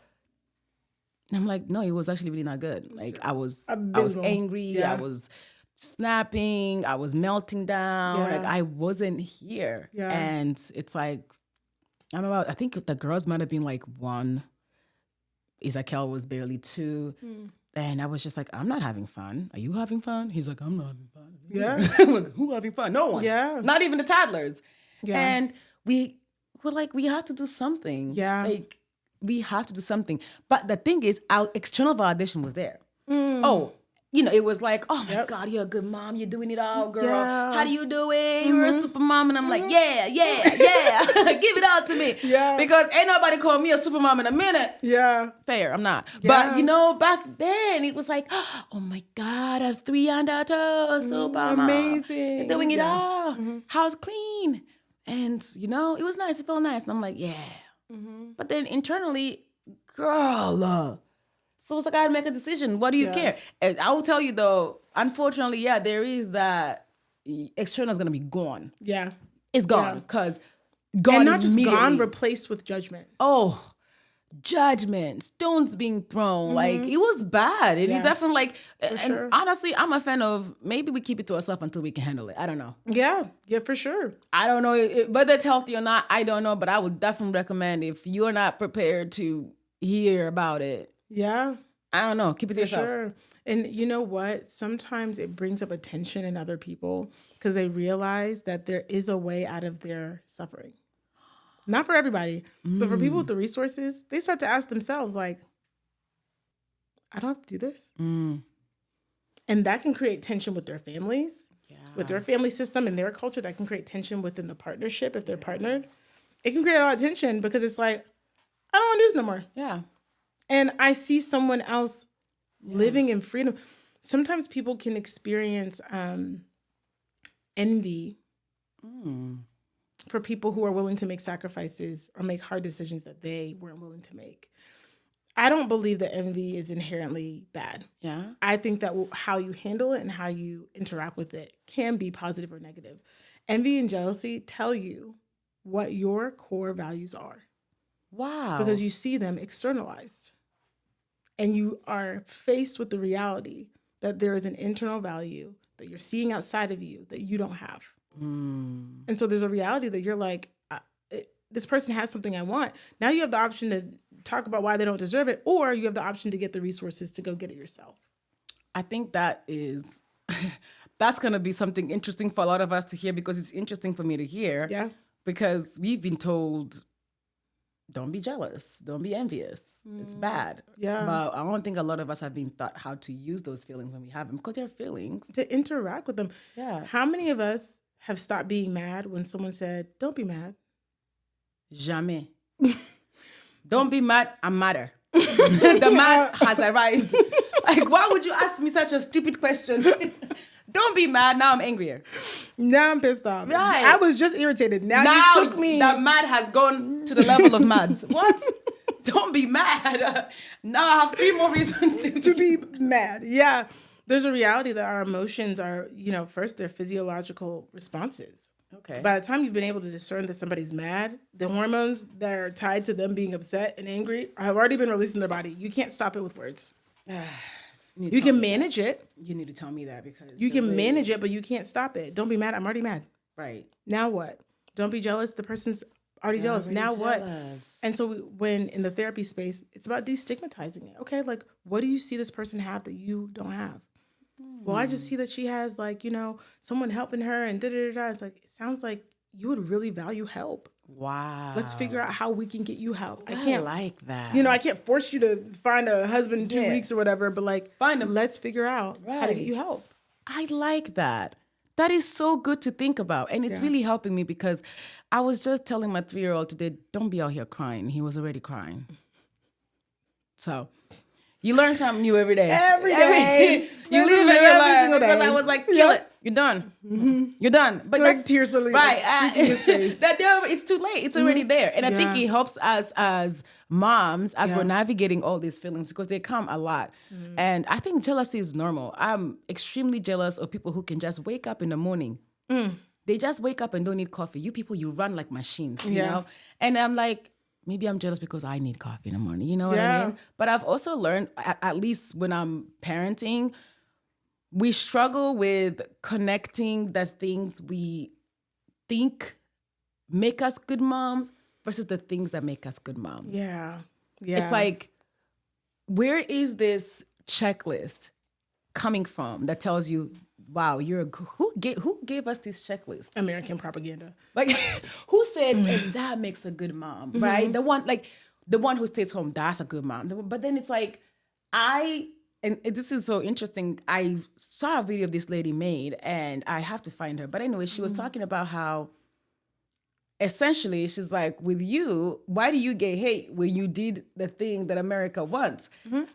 and I'm like, no, it was actually really not good. Like I was angry. Yeah. I was snapping. I was melting down. Yeah. Like I wasn't here. Yeah. And it's like, I don't know. I think the girls might have been like 1. Ezekiel was barely 2. And I was just like, I'm not having fun. Are you having fun? He's like, I'm not having fun. Yeah. Like, who having fun? No one. Yeah. Not even the toddlers. Yeah. And we were like, we have to do something. Yeah. Like, we have to do something. But the thing is, our external validation was there. Oh, it was like, oh my God, you're a good mom. You're doing it all, girl. Yeah. How do you do it? You're a super mom. And I'm like, yeah. Give it all to me. Yeah. Because ain't nobody called me a super mom in a minute. Yeah. Fair, I'm not. Yeah. But, back then, it was like, oh my God, a 3-under-2 super mom. Amazing. You're doing it all. House clean. And, it was nice. It felt nice. And I'm like, yeah. But then internally, girl, so it's like I had to make a decision. What do you care? And I will tell you though, unfortunately, there is that external is going to be gone. Yeah. It's gone because gone And not just immediately. gone, replaced with judgment. Oh, judgment, stones being thrown. Like it was bad. It is definitely like, and sure. honestly, I'm a fan of maybe we keep it to ourselves until we can handle it. I don't know. Yeah. Yeah, for sure. I don't know whether it's healthy or not. I don't know, but I would definitely recommend if you're not prepared to hear about it. Yeah. I don't know. Keep it to yourself. Sure. And you know what? Sometimes it brings up attention in other people because they realize that there is a way out of their suffering. Not for everybody, but for people with the resources, they start to ask themselves, like, I don't have to do this. And that can create tension with their families, with their family system and their culture. That can create tension within the partnership if they're partnered. It can create a lot of tension because it's like, I don't want to do this no more. Yeah. And I see someone else living in freedom. Sometimes people can experience envy for people who are willing to make sacrifices or make hard decisions that they weren't willing to make. I don't believe that envy is inherently bad. Yeah. I think that how you handle it and how you interact with it can be positive or negative. Envy and jealousy tell you what your core values are. Wow. Because you see them externalized. And you are faced with the reality that there is an internal value that you're seeing outside of you that you don't have. And so there's a reality that you're like, this person has something I want. Now you have the option to talk about why they don't deserve it, or you have the option to get the resources to go get it yourself. I think that is, that's going to be something interesting for a lot of us to hear because it's interesting for me to hear. Yeah. Because we've been told, don't be jealous. Don't be envious. It's bad. Yeah. But I don't think a lot of us have been taught how to use those feelings when we have them because they're feelings. To interact with them. Yeah. How many of us have stopped being mad when someone said, don't be mad? Jamais. Don't be mad. I'm madder. The mad has arrived. Like, why would you ask me such a stupid question? Don't be mad. Now I'm angrier. Now I'm pissed off. Right. I was just irritated. Now you took me. The mad has gone to the level of mads. What? Don't be mad. Now I have 3 more reasons to be mad. Yeah. There's a reality that our emotions are, first they're physiological responses. Okay. By the time you've been able to discern that somebody's mad, the hormones that are tied to them being upset and angry have already been released in their body. You can't stop it with words. You can manage it. You need to tell me that because you can manage it, but you can't stop it. Don't be mad. I'm already mad. Right. Now what? Don't be jealous. The person's already jealous. Now what? And so when in the therapy space, it's about destigmatizing it. Okay, like what do you see this person have that you don't have? Well, I just see that she has someone helping her and da-da-da-da. It's like, it sounds like you would really value help. Wow. Let's figure out how we can get you help. I can't like that. I can't force you to find a husband in 2 weeks or whatever, but find them. Let's figure out how to get you help. I like that. That is so good to think about. And it's really helping me because I was just telling my 3-year-old today, don't be out here crying. He was already crying. So you learn something new every day. Every day. You live in your life. Because I was like, kill it. You're done. Mm-hmm. You're done. But like tears literally streaking his face. It's too late. It's already there. And I think it helps us as moms as we're navigating all these feelings because they come a lot. And I think jealousy is normal. I'm extremely jealous of people who can just wake up in the morning, they just wake up and don't need coffee. You people, you run like machines, you Yeah. know? And I'm like, maybe I'm jealous because I need coffee in the morning. You know what I mean? But I've also learned, at least when I'm parenting, we struggle with connecting the things we think make us good moms versus the things that make us good moms. Yeah. Yeah. It's like, where is this checklist coming from that tells you, wow, who gave us this checklist? American propaganda. Like, who said and that makes a good mom, right? The one who stays home, that's a good mom. But then it's like, and this is so interesting. I saw a video this lady made, and I have to find her. But anyway, she was talking about how, essentially, she's like, with you, why do you get hate when you did the thing that America wants?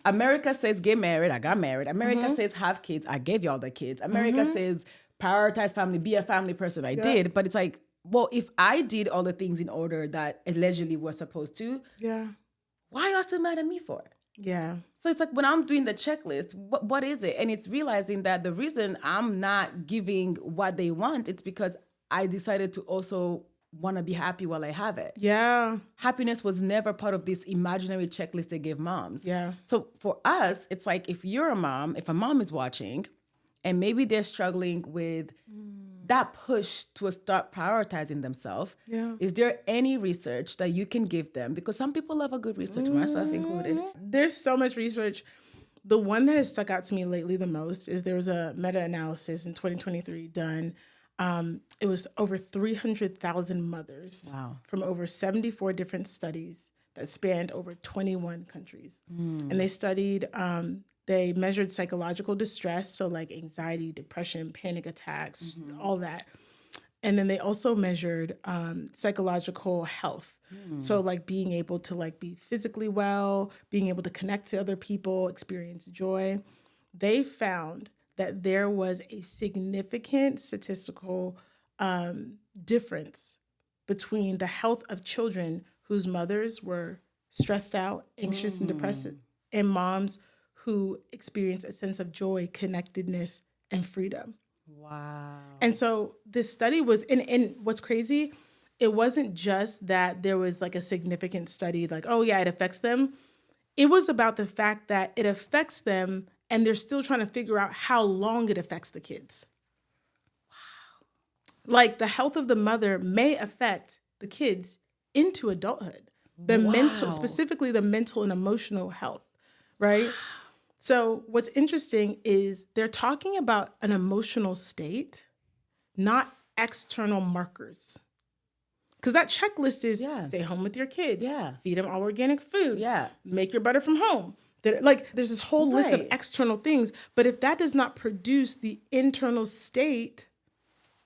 America says get married, I got married. America says have kids, I gave y'all the kids. America says prioritize family, be a family person, I did. But it's like, well, if I did all the things in order that allegedly we're supposed to, why are y'all still mad at me for it? Yeah. So it's like when I'm doing the checklist, what is it? And it's realizing that the reason I'm not giving what they want, it's because I decided to also want to be happy while I have it. Yeah. Happiness was never part of this imaginary checklist they give moms. Yeah. So for us, it's like if you're a mom, if a mom is watching and maybe they're struggling with that push to start prioritizing themselves, is there any research that you can give them? Because some people love a good research, myself included. There's so much research. The one that has stuck out to me lately the most is there was a meta-analysis in 2023 done. It was over 300,000 mothers from over 74 different studies that spanned over 21 countries. And they studied, they measured psychological distress, so like anxiety, depression, panic attacks, all that. And then they also measured psychological health. So like being able to like be physically well, being able to connect to other people, experience joy. They found that there was a significant statistical difference between the health of children whose mothers were stressed out, anxious, and depressed, and moms who experienced a sense of joy, connectedness, and freedom. Wow. And so this study was, and what's crazy, it wasn't just that there was like a significant study like, oh yeah, it affects them. It was about the fact that it affects them and they're still trying to figure out how long it affects the kids. Wow. Like the health of the mother may affect the kids into adulthood. The mental, specifically the mental and emotional health, right? Wow. So what's interesting is they're talking about an emotional state, not external markers. Because that checklist is stay home with your kids, feed them all organic food, make your butter from home. Like there's this whole list of external things, but if that does not produce the internal state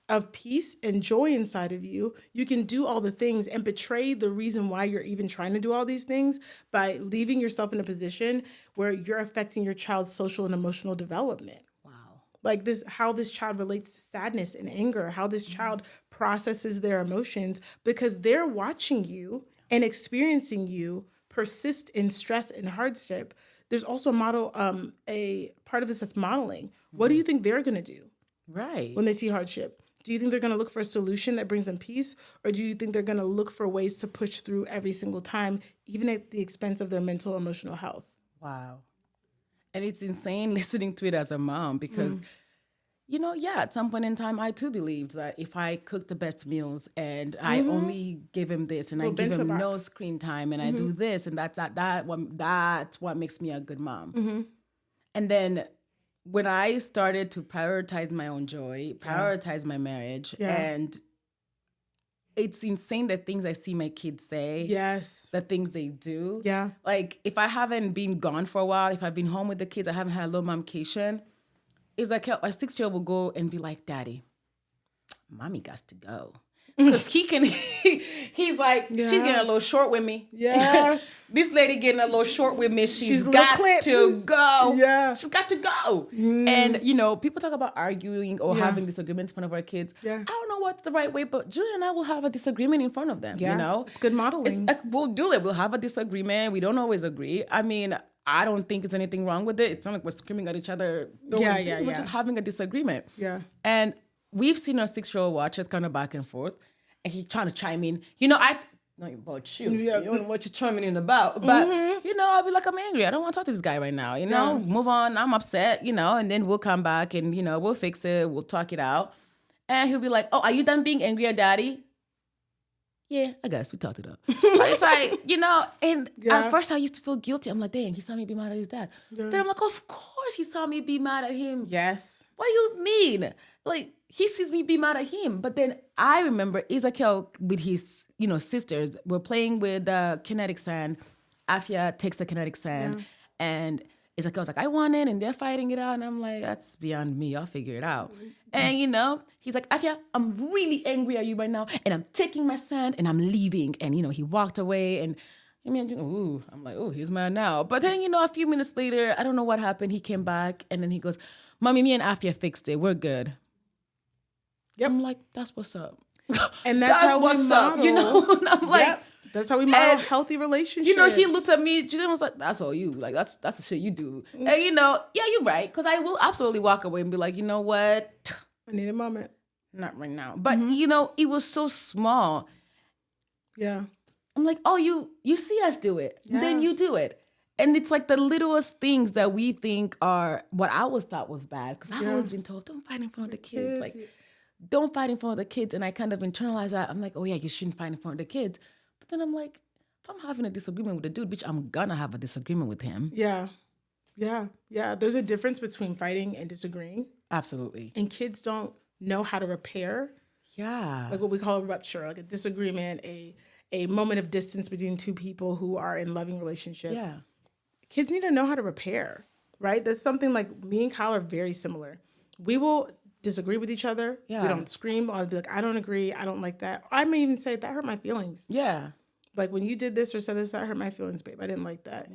of peace and joy inside of you, you can do all the things and betray the reason why you're even trying to do all these things by leaving yourself in a position where you're affecting your child's social and emotional development. Wow. Like this, how this child relates to sadness and anger, how this child processes their emotions because they're watching you and experiencing you persist in stress and hardship. There's also a part of this that's modeling. What do you think they're going to do? Right. When they see hardship? Do you think they're going to look for a solution that brings them peace? Or do you think they're going to look for ways to push through every single time, even at the expense of their mental, emotional health? Wow. And it's insane listening to it as a mom because, you know, at some point in time, I too believed that if I cook the best meals and I only give him this and I give him no screen time and I do this and that's what makes me a good mom. And then when I started to prioritize my own joy, prioritize my marriage, and it's insane the things I see my kids say, the things they do. Yeah. Like if I haven't been gone for a while, if I've been home with the kids, I haven't had a little momcation, it's like a 6-year-old will go and be like, Daddy, mommy got to go. Because he's like, she's getting a little short with me. Yeah. This lady getting a little short with me. She's got to go. Yeah. She's got to go. And, you know, people talk about arguing or having disagreements in front of our kids. Yeah. I don't know what's the right way, but Julia and I will have a disagreement in front of them, you know? It's good modeling. It's like, we'll do it. We'll have a disagreement. We don't always agree. I mean, I don't think it's anything wrong with it. It's not like we're screaming at each other. We're just having a disagreement. Yeah. And we've seen our 6-year-old watch us kind of back and forth, and he trying to chime in. Not about you. Yeah. You don't know what you're chiming in about. But, I'll be like, I'm angry. I don't want to talk to this guy right now. Move on. I'm upset, and then we'll come back and, we'll fix it. We'll talk it out. And he'll be like, oh, are you done being angry at daddy? Yeah, I guess we talked it up. But it's like, and at first I used to feel guilty. I'm like, dang, he saw me be mad at his dad. Yeah. Then I'm like, of course he saw me be mad at him. Yes. What do you mean? Like, he sees me be mad at him. But then I remember Ezekiel with his, sisters were playing with the kinetic sand. Afia takes the kinetic sand. Yeah. And Ezekiel's like, I want it. And they're fighting it out. And I'm like, that's beyond me. I'll figure it out. Mm-hmm. And, he's like, Afia, I'm really angry at you right now. And I'm taking my sand and I'm leaving. And, he walked away. And I'm like, he's mad now. But then, a few minutes later, I don't know what happened. He came back. And then he goes, Mommy, me and Afia fixed it. We're good. Yep. I'm like, that's what's up. And that's how what's up, And I'm like, yep. That's how we model healthy relationships. He looked at me, Jim was like, that's all you. Like, that's the shit you do. And, yeah, you're right. Because I will absolutely walk away and be like, you know what? I need a moment. Not right now. But, it was so small. Yeah. I'm like, oh, you see us do it. Yeah. Then you do it. And it's like the littlest things that we think are what I always thought was bad. Because I've always been told, don't fight in front of the kids. Like, don't fight in front of the kids. And I kind of internalize that. I'm like, oh, yeah, you shouldn't fight in front of the kids. But then I'm like, if I'm having a disagreement with a dude, bitch, I'm going to have a disagreement with him. Yeah. Yeah. Yeah. There's a difference between fighting and disagreeing. Absolutely. And kids don't know how to repair. Yeah. Like what we call a rupture, like a disagreement, a moment of distance between two people who are in loving relationship. Yeah. Kids need to know how to repair, right? That's something like me and Kyle are very similar. We will disagree with each other. Yeah. We don't scream. I'll be like, I don't agree. I don't like that. I may even say, that hurt my feelings. Yeah. Like when you did this or said this, that hurt my feelings, babe. I didn't like that.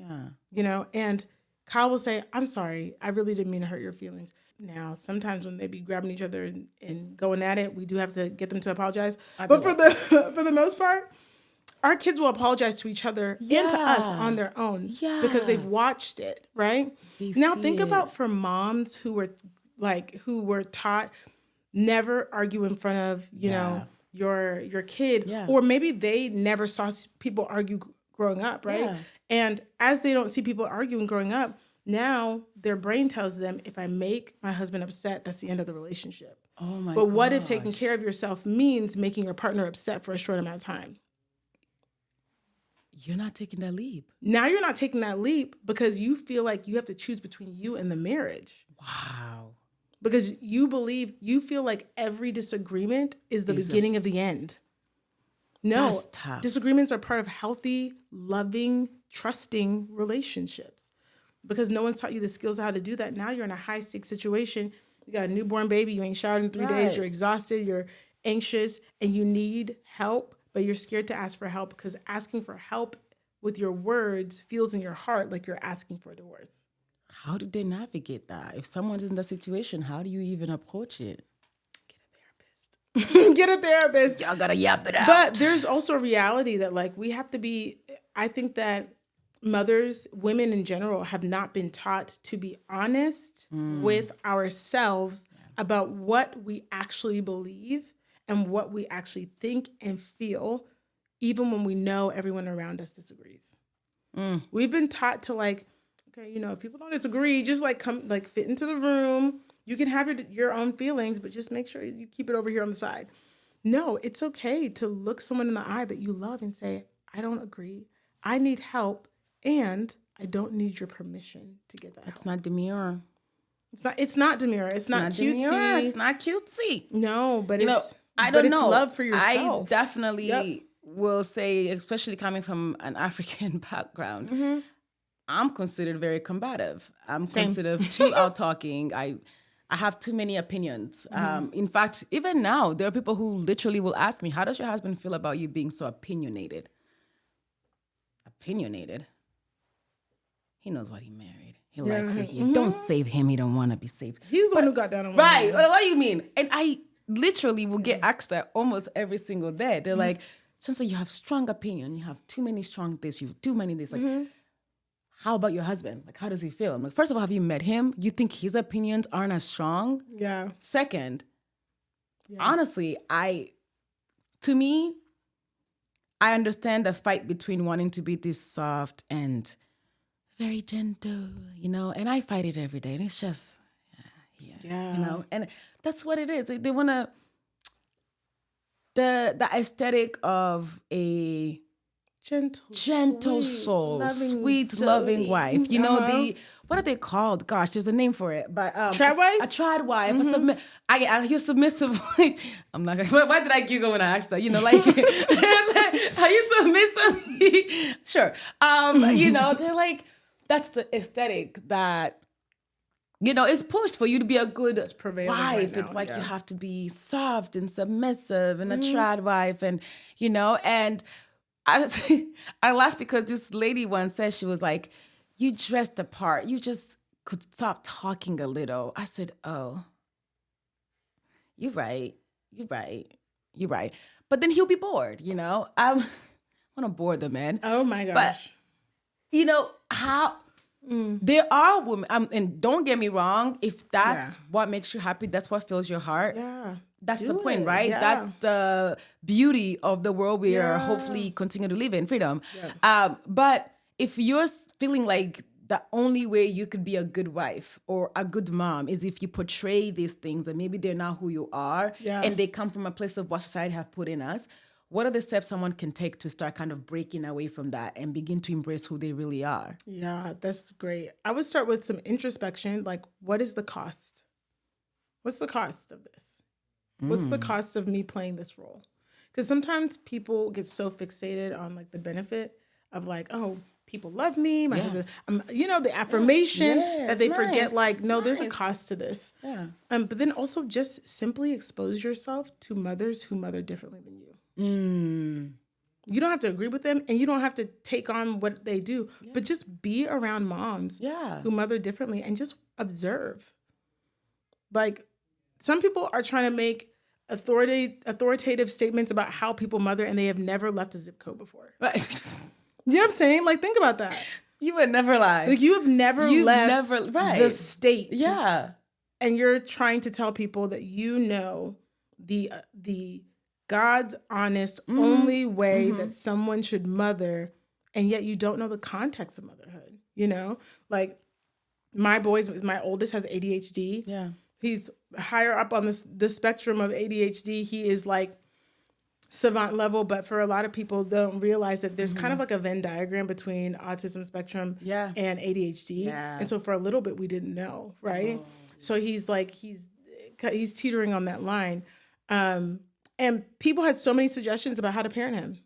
Yeah. And Kyle will say, I'm sorry. I really didn't mean to hurt your feelings. Now, sometimes when they be grabbing each other and going at it, we do have to get them to apologize. But for the most part, our kids will apologize to each other and to us on their own because they've watched it, right? Now think about for moms who were taught never argue in front of, your kid, or maybe they never saw people argue growing up, right? Yeah. And as they don't see people arguing growing up, now their brain tells them, if I make my husband upset, that's the end of the relationship. Oh my But what if taking care of yourself means making your partner upset for a short amount of time? You're not taking that leap. Now you're not taking that leap because you feel like you have to choose between you and the marriage. Wow. Because you feel like every disagreement is the beginning of the end. No, that's tough. Disagreements are part of healthy, loving, trusting relationships. Because no one's taught you the skills of how to do that. Now you're in a high-stakes situation. You got a newborn baby. You ain't showered in 3 days. You're exhausted. You're anxious. And you need help. But you're scared to ask for help because asking for help with your words feels in your heart like you're asking for a divorce. How do they navigate that? If someone's in that situation, how do you even approach it? Get a therapist. Get a therapist. Y'all gotta yap it out. But there's also a reality that we have to be, I think that mothers, women in general, have not been taught to be honest with ourselves about what we actually believe and what we actually think and feel, even when we know everyone around us disagrees. We've been taught to okay, if people don't disagree, just come fit into the room. You can have your own feelings, but just make sure you keep it over here on the side. No, it's okay to look someone in the eye that you love and say, I don't agree. I need help. And I don't need your permission to get that. That's not demure. It's not demure. It's not cutesy. Demure. It's not cutesy. No, but it's love for yourself. I definitely will say, especially coming from an African background, I'm considered very combative. I'm considered too out-talking. I have too many opinions. In fact, even now, there are people who literally will ask me, how does your husband feel about you being so opinionated? Opinionated? He knows what he married. He likes it here. Don't save him. He don't want to be saved. He's the one who got down on right. What do you mean? And I literally will get asked that almost every single day. They're like, Shansa, you have strong opinion. You have too many strong this. You have too many this. How about your husband? How does he feel? I'm like, first of all, have you met him? You think his opinions aren't as strong? Yeah. Second, honestly, to me, I understand the fight between wanting to be this soft and very gentle, and I fight it every day. And it's just, and that's what it is. They want to, the aesthetic of a gentle soul, sweet, loving wife. What are they called? Gosh, there's a name for it. But trad wife? A trad wife. You're submissive. I'm not gonna, why did I giggle when I asked that? Are you submissive? Sure. They're like, that's the aesthetic that, is pushed for you to be a good wife. Right now, it's like you have to be soft and submissive and a trad wife, and and I laughed because this lady once said, she was like, you dressed the part. You just could stop talking a little. I said, oh, you're right. But then he'll be bored, I want to bore the man. Oh my gosh. But how there are women, and don't get me wrong, if that's what makes you happy, that's what fills your heart. Yeah. That's the point, right? Yeah. That's the beauty of the world we are hopefully continue to live in, freedom. Yeah. But if you're feeling like the only way you could be a good wife or a good mom is if you portray these things and maybe they're not who you are and they come from a place of what society have put in us, what are the steps someone can take to start kind of breaking away from that and begin to embrace who they really are? Yeah, that's great. I would start with some introspection, like, what is the cost? What's the cost of this? What's the cost of me playing this role? Because sometimes people get so fixated on like the benefit of like, oh, people love me, my husband, the affirmation that they forget. Like, no, there's a cost to this. Yeah. But then also just simply expose yourself to mothers who mother differently than you. You don't have to agree with them, and you don't have to take on what they do, but just be around moms who mother differently and just observe. Like, some people are trying to make authoritative statements about how people mother, and they have never left a zip code before. Right. You know what I'm saying? Like, think about that. You would never lie. Like, you have never left the state. Yeah. And you're trying to tell people that the God's honest only way that someone should mother, and yet you don't know the context of motherhood. Like, my oldest has ADHD. Yeah. He's higher up on the spectrum of ADHD. He is like savant level, but for a lot of people, they don't realize that there's kind of like a Venn diagram between autism spectrum and ADHD. Yeah. And so for a little bit, we didn't know, right? Oh. So he's teetering on that line. And people had so many suggestions about how to parent him.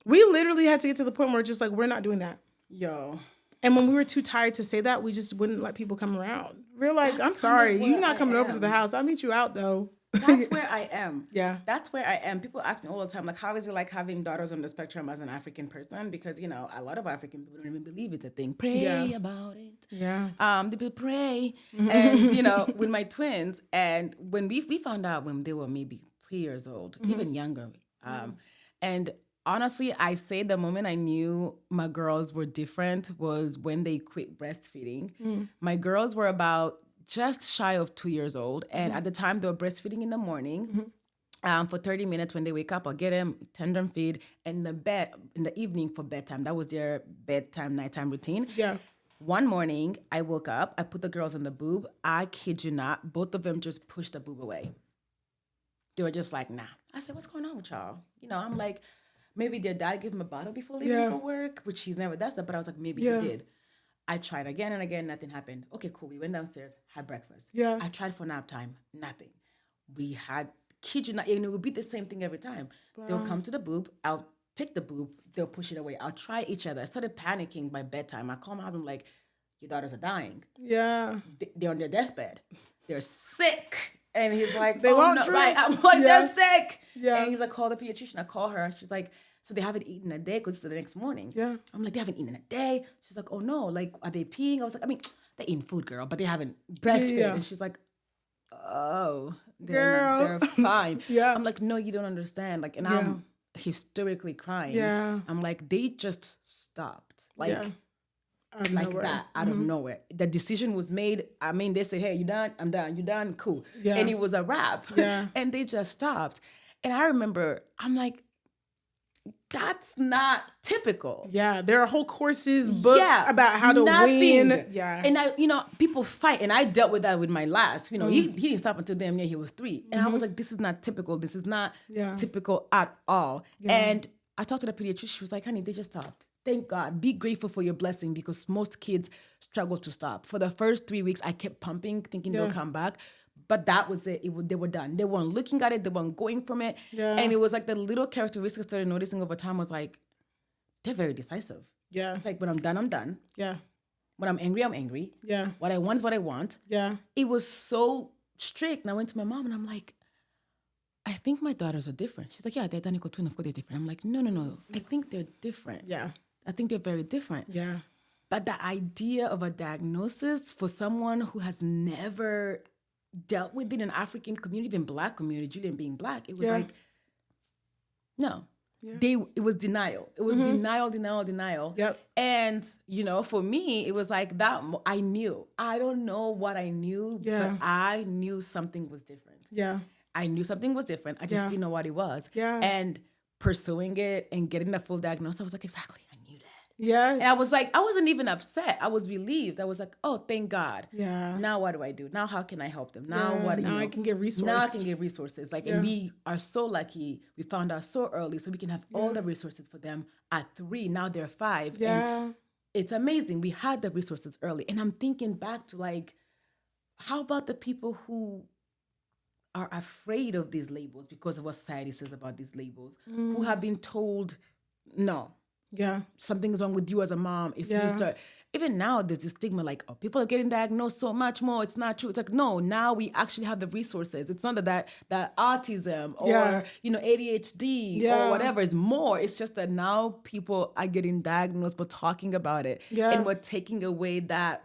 We literally had to get to the point where just like, we're not doing that. Yo. And when we were too tired to say that, we just wouldn't let people come around. We're like, I'm sorry, you're not coming over to the house. I'll meet you out though. That's where I am. Yeah. That's where I am. People ask me all the time, like, how is it like having daughters on the spectrum as an African person? Because, a lot of African people don't even believe it's a thing. Pray about it. Yeah. People pray. And, with my twins, and when we found out when they were maybe 3 years old, even younger. And honestly, I say the moment I knew my girls were different was when they quit breastfeeding. My girls were about just shy of 2 years old. And at the time, they were breastfeeding in the morning. For 30 minutes when they wake up, I'll get them, tend them, feed, and in the evening for bedtime. That was their bedtime, nighttime routine. Yeah. One morning, I woke up, I put the girls on the boob. I kid you not, both of them just pushed the boob away. They were just like, nah. I said, what's going on with y'all? I'm like, maybe their dad gave them a bottle before leaving for work, which he's never does that, but I was like, maybe he did. I tried again and again, nothing happened. Okay, cool. We went downstairs, had breakfast. Yeah. I tried for nap time, nothing. We had, kid you not, and it would be the same thing every time. Wow. They'll come to the boob, I'll take the boob, they'll push it away. I'll try each other. I started panicking by bedtime. I call my husband, like, your daughters are dying. Yeah. They're on their deathbed. They're sick. And he's like, they won't drink. Right. I'm like, they're sick. Yeah. And he's like, call the pediatrician. I call her. She's like, so they haven't eaten a day because it's the next morning. Yeah. I'm like, they haven't eaten a day. She's like, oh no, like, are they peeing? I was like, they're eating food, girl, but they haven't breastfed. Yeah. And she's like, oh, they're fine. Yeah. I'm like, no, you don't understand. Like, and I'm hysterically crying. Yeah. I'm like, they just stopped. Like, like that, out of nowhere. The decision was made. I mean, they said, hey, you done? I'm done. You done? Cool. Yeah. And it was a wrap. Yeah. And they just stopped. And I remember, I'm like, that's not typical. Yeah, there are whole courses, books about how to win. Yeah. And people fight. And I dealt with that with my last. He didn't stop until damn near he was 3. And I was like, this is not typical. This is not typical at all. Yeah. And I talked to the pediatrician. She was like, honey, they just stopped. Thank God. Be grateful for your blessing, because most kids struggle to stop. For the first 3 weeks, I kept pumping, thinking they'll come back. But that was it. They were done. They weren't looking at it. They weren't going from it. Yeah. And it was like the little characteristics I started noticing over time was like, they're very decisive. Yeah. It's like, when I'm done, I'm done. Yeah. When I'm angry, I'm angry. Yeah. What I want is what I want. Yeah. It was so strict. And I went to my mom and I'm like, I think my daughters are different. She's like, yeah, they're identical twin. Of course they're different. I'm like, no. I think they're different. Yeah. I think they're very different. Yeah. But the idea of a diagnosis for someone who has never dealt with it in African community, even Black community, Julian being Black, it was like, no. Yeah. It was denial. It was denial. Yep. And, for me, it was like that. I knew. I don't know what I knew, but I knew something was different. Yeah. I knew something was different. I just didn't know what it was. Yeah. And pursuing it and getting the full diagnosis, I was like, exactly, I knew that. Yeah. And I was like, I wasn't even upset. I was relieved. I was like, oh, thank God. Yeah. Now what do I do? Now how can I help them? Now what? Now I can get resources. Now I can get resources. And we are so lucky. We found out so early, so we can have all the resources for them at 3. Now they're 5. Yeah. And it's amazing. We had the resources early. And I'm thinking back to how about the people who are afraid of these labels because of what society says about these labels, who have been told, no. Yeah. Something's wrong with you as a mom. If you start, even now there's this stigma people are getting diagnosed so much more. It's not true. It's like, no, now we actually have the resources. It's not that autism or, ADHD or whatever is more. It's just that now people are getting diagnosed, but talking about it. Yeah. And we're taking away that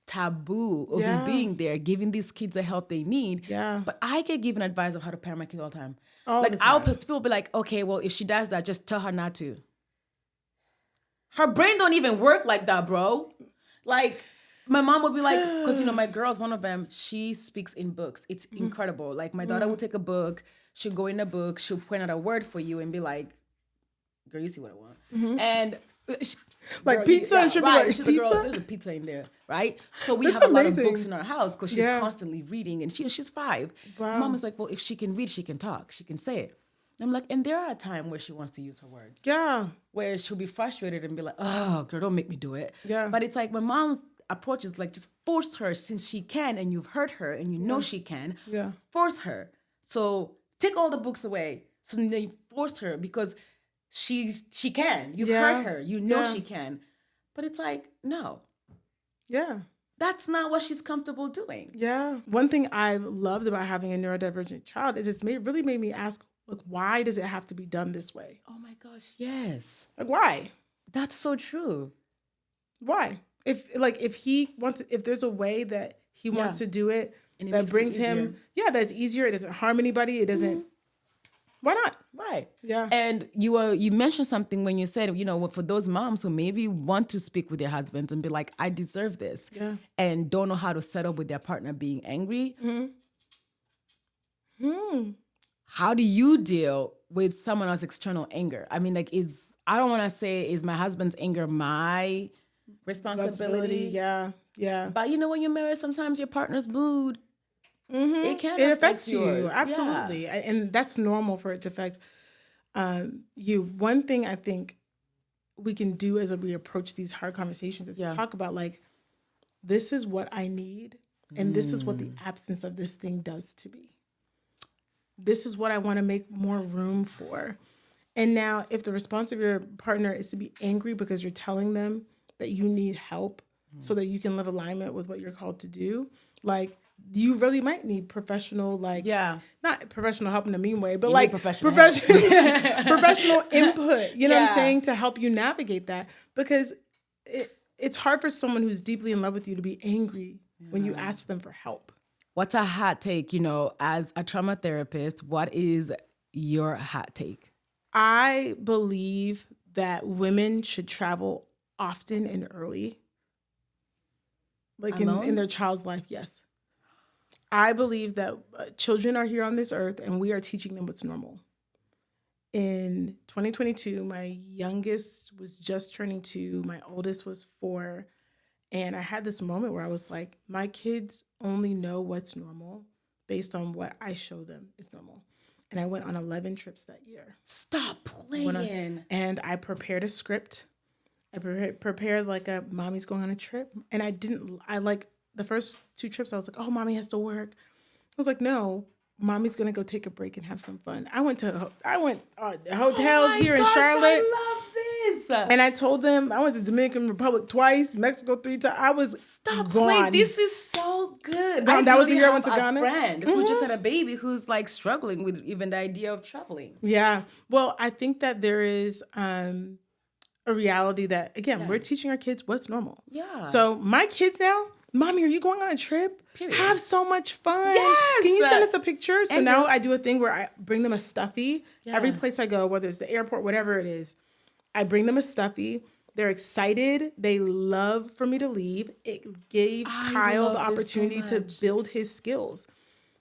taboo of you being there, giving these kids the help they need. Yeah. But I get given advice of how to parent my kids all the time. People be like, okay, well, if she does that, just tell her not to. Her brain don't even work like that, bro. My mom would be like, because, my girl's one of them, she speaks in books. It's incredible. My daughter will take a book, she'll go in a book, she'll point out a word for you and be like, girl, you see what I want. Mm-hmm. And pizza, and she'll be like, pizza? Girl, there's a pizza in there, right? So we have a lot of books in our house because she's constantly reading, and she's 5. Wow. Mom is like, well, if she can read, she can talk, she can say it. And I'm like, and there are times where she wants to use her words. Yeah. Where she'll be frustrated and be like, oh, girl, don't make me do it. Yeah. But it's like my mom's approach is just force her since she can, and you've heard her and you know she can. Yeah. Force her. So take all the books away. So then you force her because she can. You've heard her. You know she can. But it's like, no. Yeah. That's not what she's comfortable doing. Yeah. One thing I've loved about having a neurodivergent child is really made me ask, why does it have to be done this way? Oh my gosh, yes. Why? That's so true. Why? If there's a way that he wants to do it that brings him, that's easier. It doesn't harm anybody. It doesn't. Why not? Right. Yeah. And you mentioned something when you said, for those moms who maybe want to speak with their husbands and be like, I deserve this, and don't know how to settle with their partner being angry. How do you deal with someone else's external anger? I mean, I don't want to say, is my husband's anger my responsibility? Yeah, yeah. But when you're married, sometimes your partner's mood, it affects you. Absolutely. Yeah. And that's normal for it to affect you. One thing I think we can do as we approach these hard conversations is to talk about this is what I need, and this is what the absence of this thing does to me. This is what I want to make more room for. And now if the response of your partner is to be angry because you're telling them that you need help so that you can live alignment with what you're called to do, you really might need professional, not professional help in a mean way, but professional input, you know what I'm saying, to help you navigate that. Because it's hard for someone who's deeply in love with you to be angry when you ask them for help. What's a hot take, as a trauma therapist, what is your hot take? I believe that women should travel often and early like in their child's life. Yes. I believe that children are here on this earth and we are teaching them what's normal. In 2022, my youngest was just turning 2. My oldest was 4. And I had this moment where I was like, my kids only know what's normal based on what I show them is normal. And I went on 11 trips that year. Stop playing. And I prepared a script. I prepared like a mommy's going on a trip. And I like the first 2 trips, I was like, oh, mommy has to work. I was like, no, mommy's going to go take a break and have some fun. I went hotels here in Charlotte. I love this. And I told them I went to Dominican Republic twice, Mexico 3 times. I was gone. Playing. This is so good. That was the year I went to Ghana. A friend who just had a baby who's like struggling with even the idea of traveling. Yeah. Well, I think that there is a reality that, again, we're teaching our kids what's normal. Yeah. So my kids now, Mommy, are you going on a trip? Period. Have so much fun. Yes. Can you send us a picture? So now I do a thing where I bring them a stuffy. Yeah. Every place I go, whether it's the airport, whatever it is, I bring them a stuffy. They're excited. They love for me to leave. It gave Kyle the opportunity to build his skills.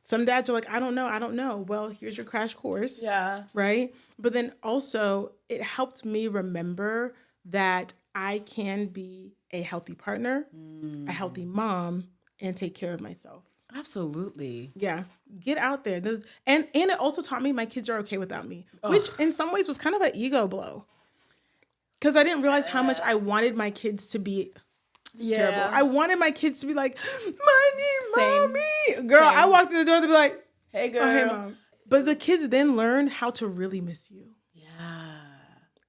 Some dads are like, I don't know. Well, here's your crash course. Yeah. Right? But then also it helped me remember that I can be a healthy partner, a healthy mom, and take care of myself. Absolutely. Yeah. Get out there. And it also taught me my kids are okay without me, which in some ways was kind of an ego blow. Because I didn't realize how much I wanted my kids to be terrible. I wanted my kids to be like, mommy. Girl, I walked in the door, they'd be like, hey, girl. Oh, hey, mom. But the kids then learn how to really miss you. Yeah.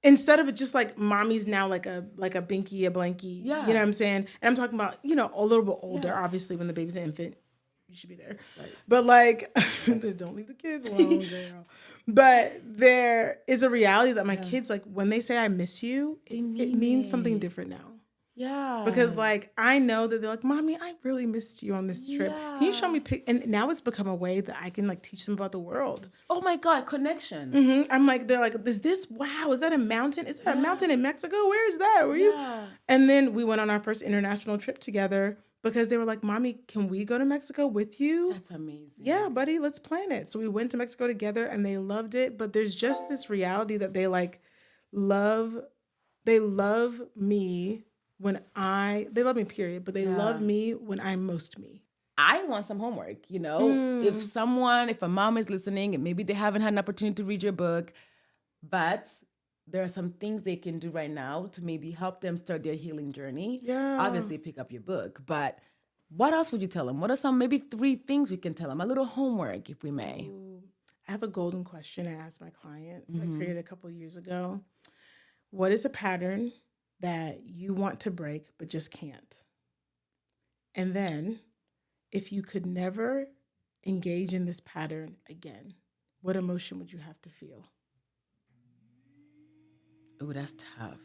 Instead of it just like mommy's now like a binky, a blankie. Yeah. You know what I'm saying? And I'm talking about, a little bit older, obviously, when the baby's an infant. You should be there. Right. But like, don't leave the kids alone, girl. But there is a reality that my kids, like when they say I miss you, it means something different now. Yeah. Because like, I know that they're like, Mommy, I really missed you on this trip. Yeah. Can you show me and now it's become a way that I can like teach them about the world. Oh my God, connection. Mm-hmm. I'm like, they're like, is that a mountain? Is that a mountain in Mexico? Where is that? Were you? And then we went on our first international trip together. Because they were like, Mommy, can we go to Mexico with you? That's amazing. Yeah, buddy, let's plan it. So we went to Mexico together and they loved it. But there's just this reality that they like love me they love me, period. But they love me when I'm most me. I want some homework, If a mom is listening and maybe they haven't had an opportunity to read your book, but there are some things they can do right now to maybe help them start their healing journey. Yeah. Obviously, pick up your book. But what else would you tell them? What are some maybe 3 things you can tell them? A little homework, if we may. Ooh, I have a golden question I ask my clients. I created a couple years ago. What is a pattern that you want to break but just can't? And then, if you could never engage in this pattern again, what emotion would you have to feel? Oh, that's tough.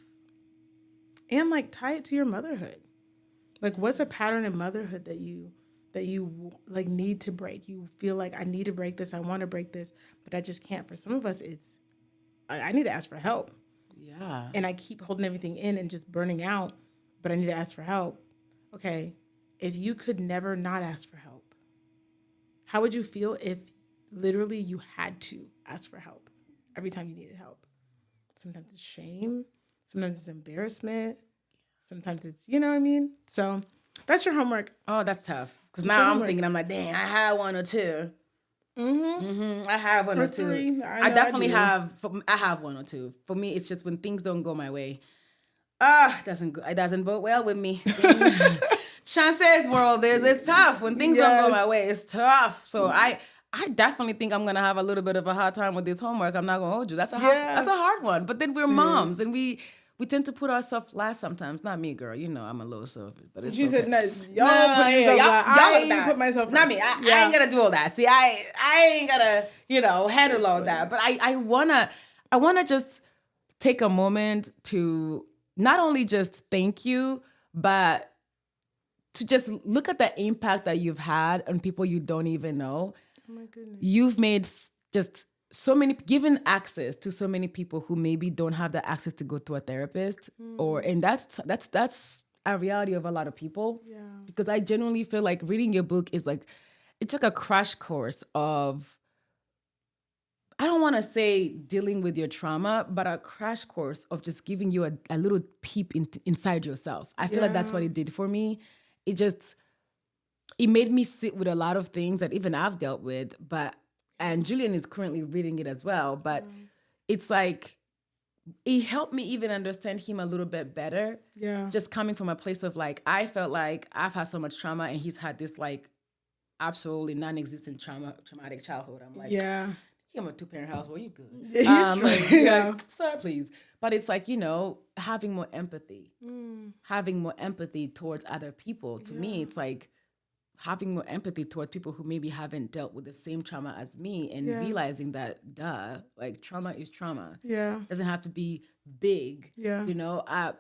And like tie it to your motherhood. Like what's a pattern in motherhood that you like need to break? You feel like I need to break this, I want to break this, but I just can't. For some of us, it's I need to ask for help. Yeah. And I keep holding everything in and just burning out, but I need to ask for help. Okay, if you could never not ask for help, how would you feel if literally you had to ask for help every time you needed help? Sometimes it's shame. Sometimes it's embarrassment. Sometimes it's, you know what I mean? So that's your homework. Oh, that's tough. Because now I'm thinking, I'm like, dang, I had 1 or 2. I have 1 or 2. 3. I definitely have 1 or 2. For me, it's just when things don't go my way. It doesn't bode well with me. Chance's world it's tough. When things don't go my way, it's tough. So I definitely think I'm gonna have a little bit of a hard time with this homework. I'm not gonna hold you. That's a hard one. But then we're moms, and we tend to put ourselves last sometimes. Not me, girl. I'm a little selfish, but it's okay. Said no. Y'all put yourself last. I put myself first. Not me. I ain't gonna do all that. See, I ain't gonna handle all that. But I wanna just take a moment to not only just thank you, but to just look at the impact that you've had on people you don't even know. Oh my goodness. You've made just given access to so many people who maybe don't have the access to go to a therapist, and that's a reality of a lot of people. Yeah. Because I genuinely feel like reading your book is like, it's like a crash course of, I don't want to say dealing with your trauma, but a crash course of just giving you a little peep inside yourself. I feel like that's what it did for me. It made me sit with a lot of things that even I've dealt with, and Julian is currently reading it as well, but it's like, it helped me even understand him a little bit better. Yeah. Just coming from a place of like, I felt like I've had so much trauma and he's had this like absolutely non-existent traumatic childhood. I'm like, I'm a 2-parent household, you good. Like, sir, please. But it's like, having more empathy. Having more empathy towards other people. To me, it's like having more empathy towards people who maybe haven't dealt with the same trauma as me and realizing that, like trauma is trauma. Yeah. Doesn't have to be big. Yeah.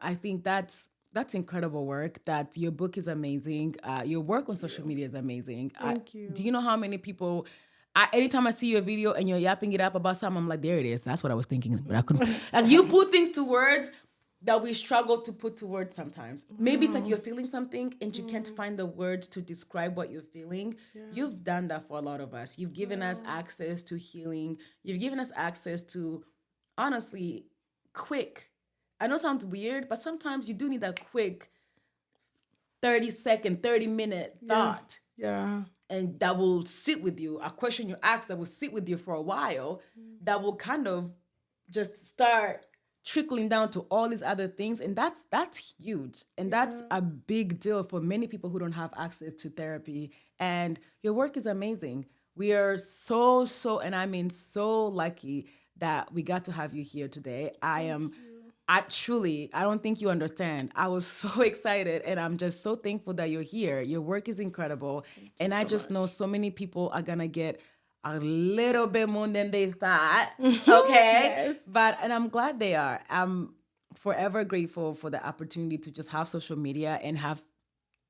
I think that's incredible work. That your book is amazing. Your work on social media is amazing. Thank you. Do you know how many people... anytime I see your video and you're yapping it up about something, I'm like, there it is. That's what I was thinking, but I couldn't. Like, you put things to words that we struggle to put to words sometimes. Maybe it's like you're feeling something and you can't find the words to describe what you're feeling. Yeah. You've done that for a lot of us. You've given us access to healing. You've given us access to, honestly, quick. I know it sounds weird, but sometimes you do need that quick 30-second, 30-minute thought. Yeah. And that will sit with you, a question you ask that will sit with you for a while, that will kind of just start trickling down to all these other things. And that's huge. And that's a big deal for many people who don't have access to therapy. And your work is amazing. We are so, and I mean so lucky that we got to have you here today. I don't think you understand. I was so excited and I'm just so thankful that you're here. Your work is incredible. And I just know so many people are going to get a little bit more than they thought. Okay. And I'm glad they are. I'm forever grateful for the opportunity to just have social media and have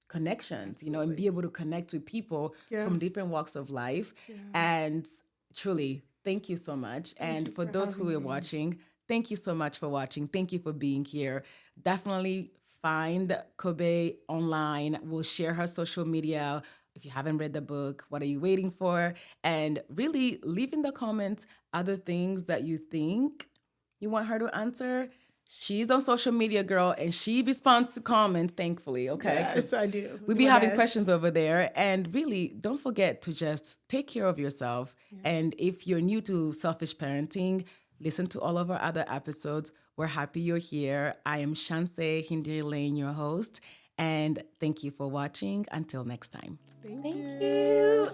connections, and be able to connect with people from different walks of life. Yeah. And truly, thank you so much. And for those who are watching, thank you so much for watching. Thank you for being here. Definitely find Kobe online. We'll share her social media. If you haven't read the book, what are you waiting for? And really leave in the comments other things that you think you want her to answer. She's on social media, girl, and she responds to comments, thankfully, okay? Yes, I do. We'll be having questions over there. And really, don't forget to just take care of yourself. Yeah. And if you're new to Selfish Parenting, listen to all of our other episodes. We're happy you're here. I am Shanse Hindir-lane, your host. And thank you for watching. Until next time. Thank you.